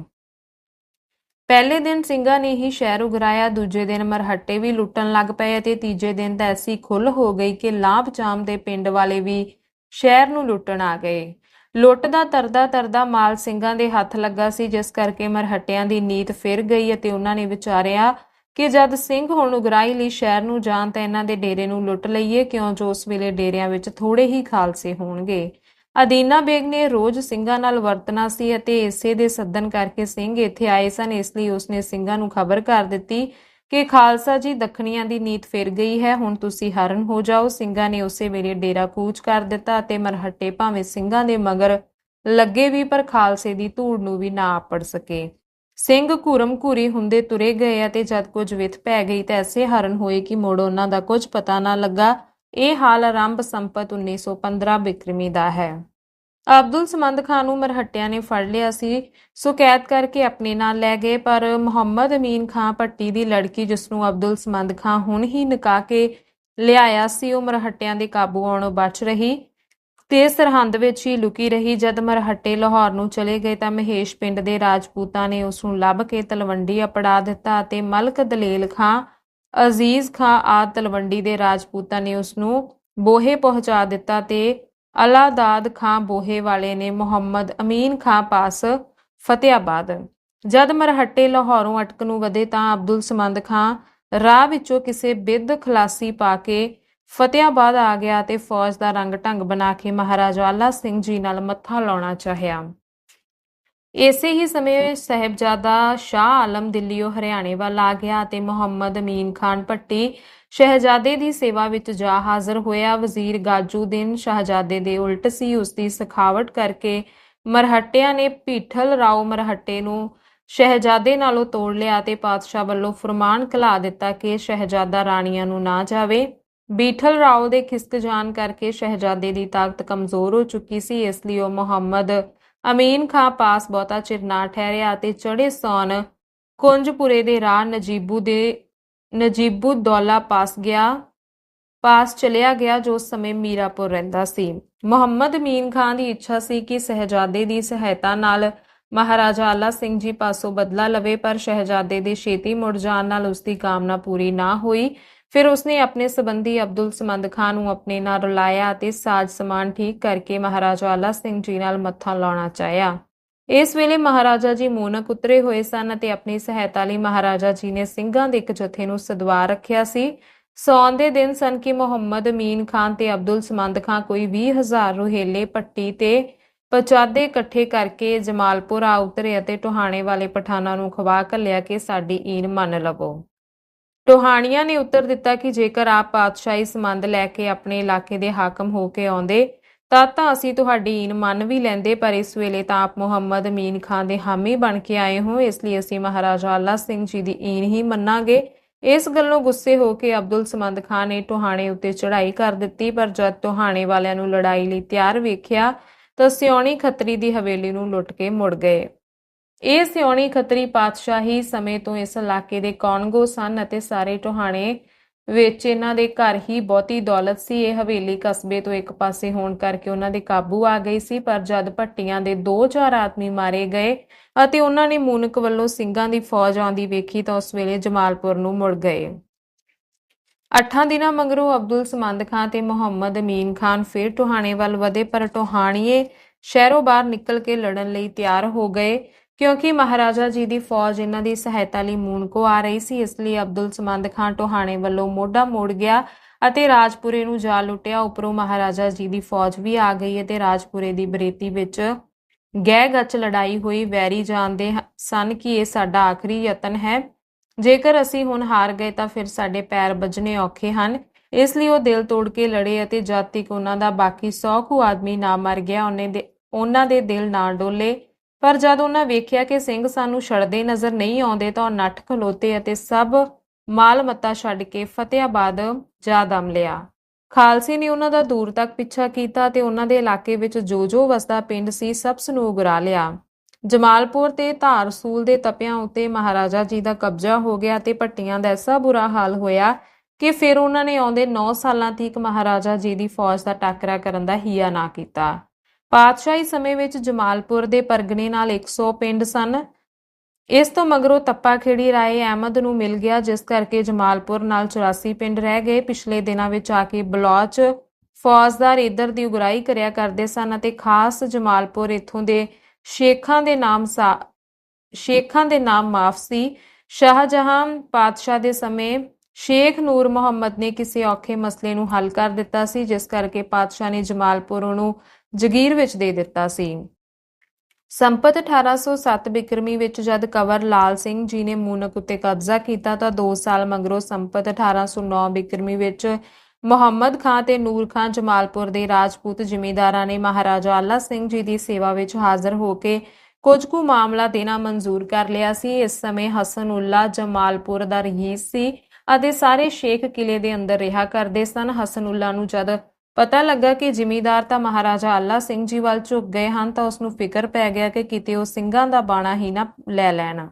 ਪਹਿਲੇ ਦਿਨ ਸਿੰਘਾਂ ਨੇ ਹੀ ਸ਼ਹਿਰ ਉਗਰਾਇਆ, ਦੂਜੇ ਦਿਨ ਮਰਹੱਟੇ ਵੀ ਲੁੱਟਣ ਲੱਗ ਪਏ ਅਤੇ ਤੀਜੇ ਦਿਨ ਤਾਂ ਐਸੀ ਖੁੱਲ੍ਹ ਹੋ ਗਈ ਕਿ ਲਾਂਭ-ਚਾਂਭ ਦੇ ਪਿੰਡ ਵਾਲੇ ਵੀ ਸ਼ਹਿਰ ਨੂੰ ਲੁੱਟਣ ਆ ਗਏ। ਲੁੱਟ ਦਾ ਤਰਦਾ ਮਾਲ ਸਿੰਘਾਂ ਦੇ ਹੱਥ ਲੱਗਾ ਸੀ, ਜਿਸ ਕਰਕੇ ਮਰਹੱਟਿਆਂ ਦੀ ਨੀਤ ਫਿਰ ਗਈ ਅਤੇ ਉਹਨਾਂ ਨੇ ਵਿਚਾਰਿਆ ਕਿ ਜਦ ਸਿੰਘ ਹੁਣ ਉਗਰਾਹੀ ਲਈ ਸ਼ਹਿਰ ਨੂੰ ਜਾਣ ਤਾਂ ਇਹਨਾਂ ਦੇ ਡੇਰੇ ਨੂੰ ਲੁੱਟ ਲਈਏ, ਕਿਉਂ ਜੋ ਉਸ ਵੇਲੇ ਡੇਰਿਆਂ ਵਿੱਚ ਥੋੜੇ ਹੀ ਖਾਲਸੇ ਹੋਣਗੇ। ਅਦੀਨਾ ਬੇਗ ਨੇ ਰੋਜ਼ ਸਿੰਘਾਂ ਨਾਲ ਵਰਤਣਾ ਸੀ ਅਤੇ ਇਸੇ ਦੇ ਸੱਦਣ ਕਰਕੇ ਸਿੰਘ ਇੱਥੇ ਆਏ ਸਨ, ਇਸ ਲਈ ਉਸਨੇ ਸਿੰਘਾਂ ਨੂੰ ਖਬਰ ਕਰ ਦਿੱਤੀ ਕਿ ਖਾਲਸਾ ਜੀ ਦੱਖਣੀਆਂ ਦੀ ਨੀਤ ਫਿਰ ਗਈ ਹੈ, ਹੁਣ ਤੁਸੀਂ ਹਰਨ ਹੋ ਜਾਓ। ਸਿੰਘਾਂ ਨੇ ਉਸੇ ਵੇਲੇ ਡੇਰਾ ਕੂਚ ਕਰ ਦਿੱਤਾ ਅਤੇ ਮਰਹੱਟੇ ਭਾਵੇਂ ਸਿੰਘਾਂ ਦੇ ਮਗਰ ਲੱਗੇ ਵੀ ਪਰ ਖਾਲਸੇ ਦੀ ਧੂੜ ਨੂੰ ਵੀ ਨਾ ਆਪੜ ਸਕੇ। ਸਿੰਘ ਘੂਰਮ ਘੂਰੀ ਹੁੰਦੇ ਤੁਰੇ ਗਏ ਅਤੇ ਜਦ ਕੁਝ ਵਿੱਥ ਪੈ ਗਈ ਤਾਂ ਐਸੇ ਹਰਨ ਹੋਏ ਕਿ ਮੁੜ ਉਹਨਾਂ ਦਾ ਕੁਝ ਪਤਾ ਨਾ ਲੱਗਾ। ਇਹ ਹਾਲ ਆਰੰਭ ਸੰਪਤ 1915 ਬਿਕਰਮੀ ਦਾ ਹੈ। ਅਬਦੁਲ ਸਮਦ ਖਾਨ ਨੂੰ ਮਰਹੱਟਿਆਂ ਨੇ ਫੜ ਲਿਆ ਸੀ, ਸੋ ਕੈਦ ਕਰਕੇ ਆਪਣੇ ਨਾਲ ਲੈ ਗਏ, ਪਰ ਮੁਹੰਮਦ ਅਮੀਨ ਖਾਂ ਭੱਟੀ ਦੀ ਲੜਕੀ, ਜਿਸਨੂੰ ਅਬਦੁਲ ਸਮਦ ਖਾਂ ਹੁਣ ਹੀ ਨਿਕਾਹ ਕੇ ਲਿਆਇਆ ਸੀ, ਉਹ ਮਰਹੱਟਿਆਂ ਦੇ ਕਾਬੂ ਆਉਣੋਂ ਬਚ ਰਹੀ ਤੇ ਸਰਹੰਦ ਵਿੱਚ ਹੀ ਲੁਕੀ ਰਹੀ। ਜਦ ਮਰਹੱਟੇ ਲਾਹੌਰ ਨੂੰ ਚਲੇ ਗਏ ਤਾਂ ਮਹੇਸ਼ ਪਿੰਡ ਦੇ ਰਾਜਪੂਤਾਂ ਨੇ ਉਸ ਨੂੰ ਲੱਭ ਕੇ ਤਲਵੰਡੀ ਅਪੜਾ ਦਿੱਤਾ ਅਤੇ ਮਲਕ ਦਲੇਲ ਖਾਂ, ਅਜ਼ੀਜ਼ ਖਾਂ ਆਦਿ ਤਲਵੰਡੀ ਦੇ ਰਾਜਪੂਤਾਂ ਨੇ ਉਸ ਨੂੰ ਬੋਹੇ ਪਹੁੰਚਾ ਦਿੱਤਾ ਤੇ ਅਲਾਦਾਦ ਖਾਂ ਬੋਹੇ ਵਾਲੇ ਨੇ ਮੁਹੰਮਦ ਅਮੀਨ ਖਾਂ ਪਾਸ ਫਤਿਆਬਾਦ। ਜਦ ਮਰਹੱਟੇ ਲਾਹੌਰੋਂ ਅਟਕ ਨੂੰ ਵਧੇ ਤਾਂ ਅਬਦੁਲ ਸਮਦ ਖਾਂ ਰਾਹ ਵਿੱਚੋਂ ਕਿਸੇ ਬਿੱਧ ਖਲਾਸੀ ਪਾ ਕੇ ਫਤਿਆਬਾਦ ਆ ਗਿਆ ਅਤੇ ਫੌਜ ਦਾ ਰੰਗ ਢੰਗ ਬਣਾ ਕੇ ਮਹਾਰਾਜਾ ਆਲਾ ਸਿੰਘ ਜੀ ਨਾਲ ਮੱਥਾ ਲਾਉਣਾ ਚਾਹਿਆ। ਇਸੇ ਹੀ ਸਮੇਂ ਸਾਹਿਬਜ਼ਾਦਾ ਸ਼ਾਹ ਆਲਮ ਦਿੱਲੀੋਂ ਹਰਿਆਣੇ ਵੱਲ ਆ ਗਿਆ ਅਤੇ ਮੁਹੰਮਦ ਅਮੀਨ ਖਾਨ ਭੱਟੀ ਸ਼ਹਿਜ਼ਾਦੇ ਦੀ ਸੇਵਾ ਵਿੱਚ ਜਾ ਹਾਜ਼ਰ ਹੋਇਆ। ਵਜ਼ੀਰ ਗਾਜੂਦੀਨ ਸ਼ਹਿਜ਼ਾਦੇ ਦੇ ਉਲਟ ਸੀ। ਉਸਦੀ ਸਖਾਵਟ ਕਰਕੇ ਮਰਹੱਟਿਆਂ ਨੇ ਭੀਠਲ ਰਾਓ ਮਰਹੱਟੇ ਨੂੰ ਸ਼ਹਿਜ਼ਾਦੇ ਨਾਲੋਂ ਤੋੜ ਲਿਆ ਅਤੇ ਪਾਤਸ਼ਾਹ ਵੱਲੋਂ ਫਰਮਾਨ ਘਲਾ ਦਿੱਤਾ ਕਿ ਸ਼ਹਿਜ਼ਾਦਾ ਰਾਣੀਆਂ ਨੂੰ ਨਾ ਜਾਵੇ। ਬੀਠਲ ਰਾਓ ਦੇ ਖਿਸਕ ਜਾਣ ਕਰਕੇ ਸ਼ਹਿਜ਼ਾਦੇ ਦੀ ਤਾਕਤ ਕਮਜ਼ੋਰ ਹੋ ਚੁੱਕੀ ਸੀ, ਇਸ ਲਈ ਉਹ ਮੁਹੰਮਦ ਅਮੀਨ ਖਾਂ ਪਾਸ ਬਹੁਤਾ ਚਿਰ ਨਾ ਠਹਿਰਿਆ ਅਤੇ ਚੜ੍ਹੇ ਸੌਨ ਕੁੰਜਪੁਰੇ ਦੇ ਰਾਹ ਨਜੀਬੁੱਦੌਲਾ ਪਾਸ ਚਲਿਆ ਗਿਆ, ਜੋ ਉਸ ਸਮੇਂ ਮੀਰਾਪੁਰ ਰਹਿੰਦਾ ਸੀ। ਮੁਹੰਮਦ ਅਮੀਨ ਖਾਂ ਦੀ ਇੱਛਾ ਸੀ ਕਿ ਸ਼ਹਿਜ਼ਾਦੇ ਦੀ ਸਹਾਇਤਾ ਨਾਲ ਮਹਾਰਾਜਾ ਆਲਾ ਸਿੰਘ ਜੀ ਪਾਸੋਂ ਬਦਲਾ ਲਵੇ, ਪਰ ਸ਼ਹਿਜ਼ਾਦੇ ਦੇ ਛੇਤੀ ਮੁੜ ਜਾਣ ਨਾਲ ਉਸਦੀ ਕਾਮਨਾ ਪੂਰੀ ਨਾ ਹੋਈ। ਫਿਰ ਉਸਨੇ ਆਪਣੇ ਸੰਬੰਧੀ ਅਬਦੁਲ ਸਮਦ ਖਾਂ ਨੂੰ ਆਪਣੇ ਨਾਲ ਰਲਾਇਆ ਅਤੇ ਸਾਜ ਸਮਾਨ ਠੀਕ ਕਰਕੇ ਮਹਾਰਾਜਾ ਆਲਾ ਸਿੰਘ ਜੀ ਨਾਲ ਮੱਥਾ ਲਾਉਣਾ ਚਾਹਿਆ। ਇਸ ਵੇਲੇ ਮਹਾਰਾਜਾ ਜੀ ਮੂਨਕ ਉਤਰੇ ਹੋਏ ਸਨ ਅਤੇ ਆਪਣੀ ਸਹਾਇਤਾ ਲਈ ਮਹਾਰਾਜਾ ਜੀ ਨੇ ਸਿੰਘਾਂ ਦੇ ਇੱਕ ਜਥੇ ਨੂੰ ਸਦਵਾ ਰੱਖਿਆ ਸੀ। ਸੌਣ ਦੇ ਦਿਨ ਸਨ ਕਿ ਮੁਹੰਮਦ ਅਮੀਨ ਖਾਨ ਤੇ ਅਬਦੁਲ ਸਮਦ ਖਾਂ ਕੋਈ 20,000 ਰੁਹੇਲੇ ਪੱਟੀ ਤੇ ਪਚਾਦੇ ਇਕੱਠੇ ਕਰਕੇ ਜਮਾਲਪੁਰ ਆ ਉਤਰੇ ਅਤੇ ਟੋਹਾਣੇ ਵਾਲੇ ਪਠਾਨਾਂ ਨੂੰ ਖਵਾ ਘੱਲਿਆ ਕਿ ਸਾਡੀ ਈਨ ਮੰਨ ਲਵੋ। ਟੋਹਾਣੀਆਂ ਨੇ ਉੱਤਰ ਦਿੱਤਾ ਕਿ ਜੇਕਰ ਆਪ ਪਾਤਸ਼ਾਹੀ ਸੰਬੰਧ ਲੈ ਕੇ ਆਪਣੇ ਇਲਾਕੇ ਦੇ ਹਾਕਮ ਹੋ ਕੇ ਆਉਂਦੇ ਤਾਂ ਅਸੀਂ ਤੁਹਾਡੀ ਈਨ ਮੰਨ ਵੀ ਲੈਂਦੇ, ਪਰ ਇਸ ਵੇਲੇ ਤਾਂ ਆਪ ਮੁਹੰਮਦ ਅਮੀਨ ਖਾਂ ਦੇ ਹਾਮੀ ਬਣ ਕੇ ਆਏ ਹੋ, ਇਸ ਲਈ ਅਸੀਂ ਮਹਾਰਾਜਾ ਆਲਾ ਸਿੰਘ ਜੀ ਦੀ ਈਨ ਹੀ ਮੰਨਾਂਗੇ। ਇਸ ਗੱਲੋਂ ਗੁੱਸੇ ਹੋ ਕੇ ਅਬਦੁਲ ਸਮਦ ਖਾਂ ਨੇ ਟੋਹਾਣੇ ਉੱਤੇ ਚੜ੍ਹਾਈ ਕਰ ਦਿੱਤੀ, ਪਰ ਜਦ ਟੋਹਾਣੇ ਵਾਲਿਆਂ ਨੂੰ ਲੜਾਈ ਲਈ ਤਿਆਰ ਵੇਖਿਆ ਤਾਂ ਸਿਉਣੀ ਖੱਤਰੀ ਦੀ ਹਵੇਲੀ ਨੂੰ ਲੁੱਟ ਕੇ ਮੁੜ ਗਏ। ਇਹ ਸਿਉਣੀ ਖੱਤਰੀ ਪਾਤਸ਼ਾਹੀ ਸਮੇਂ ਤੋਂ ਇਸ ਇਲਾਕੇ ਦੇ ਕੌਣਗੋ ਸਨ ਅਤੇ ਸਾਰੇ ਟੋਹਾਣੇ ਵਿੱਚ ਇਹਨਾਂ ਦੇ ਘਰ ਹੀ ਬਹੁਤੀ ਦੌਲਤ ਸੀ। ਇਹ ਹਵੇਲੀ ਕਸਬੇ ਤੋਂ ਇੱਕ ਪਾਸੇ ਹੋਣ ਕਰਕੇ ਉਹਨਾਂ ਦੇ ਕਾਬੂ ਆ ਗਈ ਸੀ, ਪਰ ਜਦ ਭੱਟੀਆਂ ਦੇ 2-4 ਆਦਮੀ ਮਾਰੇ ਗਏ ਅਤੇ ਉਹਨਾਂ ਨੇ ਮੂਨਕ ਵੱਲੋਂ ਸਿੰਘਾਂ ਦੀ ਫੌਜ ਆਉਂਦੀ ਵੇਖੀ ਤਾਂ ਉਸ ਵੇਲੇ ਜਮਾਲਪੁਰ ਨੂੰ ਮੁੜ ਗਏ। 8 ਦਿਨਾਂ ਮਗਰੋਂ ਅਬਦੁਲ ਸਮਦ ਖਾਂ ਤੇ ਮੁਹੰਮਦ ਅਮੀਨ ਖਾਨ ਫਿਰ ਟੋਹਾਣੇ ਵੱਲ ਵਧੇ, ਪਰ ਟੋਹਾਣੀਏ ਸ਼ਹਿਰੋਂ ਬਾਹਰ ਨਿਕਲ ਕੇ ਲੜਨ ਲਈ ਤਿਆਰ ਹੋ ਗਏ, ਕਿਉਂਕਿ ਮਹਾਰਾਜਾ ਜੀ ਦੀ ਫੌਜ ਇਹਨਾਂ ਦੀ ਸਹਾਇਤਾ ਲਈ ਮੂਨਕੋ ਆ ਰਹੀ ਸੀ। ਇਸ ਲਈ ਅਬਦੁਲ ਸਮਦ ਖਾਂ ਟੋਹਾਣੇ ਵੱਲੋਂ ਮੋਢਾ ਮੋੜ ਗਿਆ ਅਤੇ ਰਾਜਪੁਰੇ ਨੂੰ ਜਾ ਲੁੱਟਿਆ। ਉੱਪਰੋਂ ਮਹਾਰਾਜਾ ਜੀ ਦੀ ਫੌਜ ਵੀ ਆ ਗਈ ਅਤੇ ਰਾਜਪੁਰੇ ਦੀ ਬਰੇਤੀ ਵਿੱਚ ਗਹਿ ਗੱਚ ਲੜਾਈ ਹੋਈ। ਵੈਰੀ ਜਾਣਦੇ ਸਨ ਕਿ ਇਹ ਸਾਡਾ ਆਖਰੀ ਯਤਨ ਹੈ, ਜੇਕਰ ਅਸੀਂ ਹੁਣ ਹਾਰ ਗਏ ਤਾਂ ਫਿਰ ਸਾਡੇ ਪੈਰ ਵੱਜਣੇ ਔਖੇ ਹਨ। ਇਸ ਲਈ ਉਹ ਦਿਲ ਤੋੜ ਕੇ ਲੜੇ ਅਤੇ ਜਦ ਤੱਕ ਉਹਨਾਂ ਦਾ ਬਾਕੀ 100 ਕੁ ਆਦਮੀ ਨਾ ਮਰ ਗਿਆ ਉਹਨਾਂ ਦੇ ਦਿਲ ਨਾ ਡੋਲੇ। ਪਰ ਜਦ ਉਹਨਾਂ ਵੇਖਿਆ ਕਿ ਸਿੰਘ ਸਾਨੂੰ ਛੱਡਦੇ ਨਜ਼ਰ ਨਹੀਂ ਆਉਂਦੇ ਤਾਂ ਉਹ ਨੱਠ ਖਲੋਤੇ ਅਤੇ ਸਭ ਮਾਲ ਮੱਤਾ ਛੱਡ ਕੇ ਫਤਿਆਬਾਦ ਜਾ ਦਮ ਲਿਆ। ਖਾਲਸੇ ਨੇ ਉਹਨਾਂ ਦਾ ਦੂਰ ਤੱਕ ਪਿੱਛਾ ਕੀਤਾ ਤੇ ਉਹਨਾਂ ਦੇ ਇਲਾਕੇ ਵਿੱਚ ਜੋ ਵਸਦਾ ਪਿੰਡ ਸੀ ਸਭ ਨੂੰ ਉਗਰਾ ਲਿਆ। ਜਮਾਲਪੁਰ ਤੇ ਧਾਰਸੂਲ ਦੇ ਤਪਿਆਂ ਉੱਤੇ ਮਹਾਰਾਜਾ ਜੀ ਦਾ ਕਬਜ਼ਾ ਹੋ ਗਿਆ ਤੇ ਭੱਟੀਆਂ ਦਾ ਐਸਾ ਬੁਰਾ ਹਾਲ ਹੋਇਆ ਕਿ ਫਿਰ ਉਹਨਾਂ ਨੇ ਆਉਂਦੇ 9 ਸਾਲਾਂ ਤੀਕ ਮਹਾਰਾਜਾ ਜੀ ਦੀ ਫੌਜ ਦਾ ਟਾਕਰਾ ਕਰਨ ਦਾ ਹੀਆ ਨਾ ਕੀਤਾ। ਪਾਤਸ਼ਾਹੀ ਸਮੇਂ ਵਿੱਚ ਜਮਾਲਪੁਰ ਦੇ ਪਰਗਨੇ ਨਾਲ 100 ਪਿੰਡ ਸਨ। ਇਸ ਤੋਂ ਮਗਰੋਂ ਤੱਪਾ ਖੇੜੀ ਰਾਏ ਅਹਿਮਦ ਨੂੰ ਮਿਲ ਗਿਆ, ਜਿਸ ਕਰਕੇ ਜਮਾਲਪੁਰ ਨਾਲ 84 ਪਿੰਡ ਰਹਿ ਗਏ। ਪਿਛਲੇ ਦਿਨਾਂ ਵਿੱਚ ਆ ਕੇ ਬਲੋਚ ਫੌਜਦਾਰ ਇੱਧਰ ਦੀ ਉਗਰਾਈ ਕਰਿਆ ਕਰਦੇ ਸਨ ਅਤੇ ਖਾਸ ਜਮਾਲਪੁਰ ਇੱਥੋਂ ਦੇ ਸ਼ੇਖਾਂ ਦੇ ਨਾਮ ਮਾਫ ਸੀ। ਸ਼ਾਹਜਹਾਂ ਪਾਤਸ਼ਾਹ ਦੇ ਸਮੇਂ ਸ਼ੇਖ ਨੂਰ ਮੁਹੰਮਦ ਨੇ ਕਿਸੇ ਔਖੇ ਮਸਲੇ ਨੂੰ ਹੱਲ ਕਰ ਦਿੱਤਾ ਸੀ, ਜਿਸ ਕਰਕੇ ਪਾਤਸ਼ਾਹ ਨੇ ਜਮਾਲਪੁਰ ਨੂੰ ਜਗੀਰ ਵਿੱਚ ਦੇ ਦਿੱਤਾ ਸੀ। ਸੰਪਤ 1807 ਬਿਕਰਮੀ ਵਿੱਚ ਜਦ ਕੰਵਰ ਲਾਲ ਸਿੰਘ ਜੀ ਨੇ ਮੂਨਕ ਉੱਤੇ ਕਬਜ਼ਾ ਕੀਤਾ ਤਾਂ 2 ਸਾਲ ਮਗਰੋਂ ਸੰਪਤ 1809 ਬਿਕਰਮੀ ਵਿੱਚ ਮੁਹੰਮਦ ਖਾਂ ਤੇ ਨੂਰ ਖਾਂ ਜਮਾਲਪੁਰ ਦੇ ਰਾਜਪੂਤ ਜ਼ਿਮੀਂਦਾਰਾਂ ਨੇ ਮਹਾਰਾਜਾ ਆਲਾ ਸਿੰਘ ਜੀ ਦੀ ਸੇਵਾ ਵਿੱਚ ਹਾਜ਼ਰ ਹੋ ਕੇ ਕੁਝ ਕੁ ਮਾਮਲਾ ਦੇਣਾ ਮਨਜ਼ੂਰ ਕਰ ਲਿਆ ਸੀ। ਇਸ ਸਮੇਂ ਹਸਨ ਉੱਲਾ ਜਮਾਲਪੁਰ ਦਾ ਰਈਸ ਸੀ ਅਤੇ ਸਾਰੇ ਸ਼ੇਖ ਕਿਲੇ ਦੇ ਅੰਦਰ ਰਿਹਾ ਕਰਦੇ ਸਨ। ਹਸਨ ਉੱਲਾ ਨੂੰ ਜਦ ਪਤਾ ਲੱਗਾ ਕਿ ਜ਼ਿਮੀਂਦਾਰ ਤਾਂ ਮਹਾਰਾਜਾ ਆਲਾ ਸਿੰਘ ਜੀ ਵੱਲ ਝੁਕ ਗਏ ਹਨ ਤਾਂ ਉਸ ਨੂੰ ਫਿਕਰ ਪੈ ਗਿਆ ਕਿ ਕਿਤੇ ਉਹ ਸਿੰਘਾਂ ਦਾ ਬਾਣਾ ਹੀ ਨਾ ਲੈ ਲੈਣ,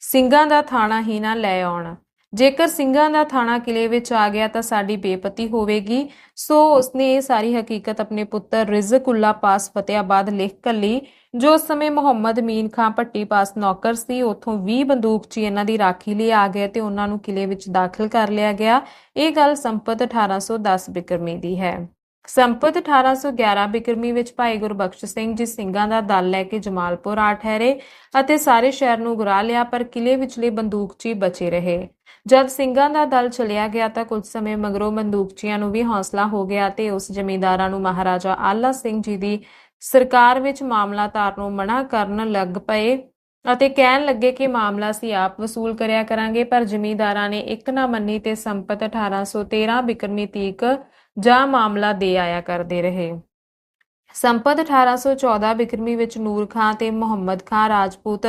ਸਿੰਘਾਂ ਦਾ ਥਾਣਾ ਹੀ ਨਾ ਲੈ ਆਉਣ। ਜੇਕਰ ਸਿੰਘਾਂ ਦਾ ਥਾਣਾ ਕਿਲੇ ਵਿੱਚ ਆ ਗਿਆ ਤਾਂ ਸਾਡੀ ਬੇਪਤੀ ਹੋਵੇਗੀ। ਸੋ ਉਸਨੇ ਇਹ ਸਾਰੀ ਹਕੀਕਤ ਆਪਣੇ ਪੁੱਤਰ ਰਿਜ਼ਕ ਉੱਲਾ ਪਾਸ ਫਤਿਆਬਾਦ ਲਿਖ ਘੱਲੀ, ਜੋ ਉਸ ਸਮੇਂ ਮੁਹੰਮਦ ਮੀਨ ਖਾਂ ਭੱਟੀ ਪਾਸ ਨੌਕਰ ਸੀ। ਉੱਥੋਂ 20 ਬੰਦੂਕਚੀ ਇਹਨਾਂ ਦੀ ਰਾਖੀ ਲਈ ਆ ਗਏ ਤੇ ਉਹਨਾਂ ਨੂੰ ਕਿਲੇ ਵਿੱਚ ਦਾਖਲ ਕਰ ਲਿਆ ਗਿਆ। ਇਹ ਗੱਲ ਸੰਪਤ 1810 ਬਿਕਰਮੀ ਦੀ ਹੈ। ਸੰਪਤ 1811 ਬਿਕਰਮੀ ਵਿੱਚ ਭਾਈ ਗੁਰਬਖਸ਼ ਸਿੰਘ ਜੀ ਸਿੰਘਾਂ ਦਾ ਦਲ ਲੈ ਕੇ ਜਮਾਲਪੁਰ ਆ ਠਹਿਰੇ ਅਤੇ ਸਾਰੇ ਸ਼ਹਿਰ ਨੂੰ ਉਗਰਾ ਲਿਆ, ਪਰ ਕਿਲੇ ਵਿਚਲੇ ਬੰਦੂਕਚੀ ਬਚੇ ਰਹੇ। ਜਦ ਸਿੰਘਾਂ ਦਾ ਦਲ ਚਲਿਆ ਗਿਆ ਤਾਂ ਕੁਝ ਸਮੇਂ ਮਗਰੋਂ ਬੰਦੂਕਚੀਆਂ ਨੂੰ ਵੀ ਹੌਸਲਾ ਹੋ ਗਿਆ ਤੇ ਉਸ ਜ਼ਮੀਂਦਾਰਾਂ ਨੂੰ ਮਹਾਰਾਜਾ ਆਲਾ ਸਿੰਘ ਜੀ ਦੀ ਸਰਕਾਰ ਵਿੱਚ ਮਾਮਲਾ ਤਾਰਨੋਂ ਮਨਾ ਕਰਨ ਲੱਗ ਪਏ ਅਤੇ ਕਹਿਣ ਲੱਗੇ ਕਿ ਮਾਮਲਾ ਅਸੀਂ ਆਪ ਵਸੂਲ ਕਰਿਆ ਕਰਾਂਗੇ। ਪਰ ਜ਼ਮੀਂਦਾਰਾਂ ਨੇ ਇੱਕ ਨਾ ਮੰਨੀ ਤੇ ਸੰਪਤ 1813 ਬਿਕਰਮੀ ਤੀਕ ਜਾਂ ਮਾਮਲਾ ਦੇ ਆਇਆ ਕਰਦੇ ਰਹੇ। ਸੰਪਤ 1814 ਬਿਕਰਮੀ ਵਿੱਚ ਨੂਰ ਖਾਂ ਤੇ ਮੁਹੰਮਦ ਖਾਂ ਰਾਜਪੂਤ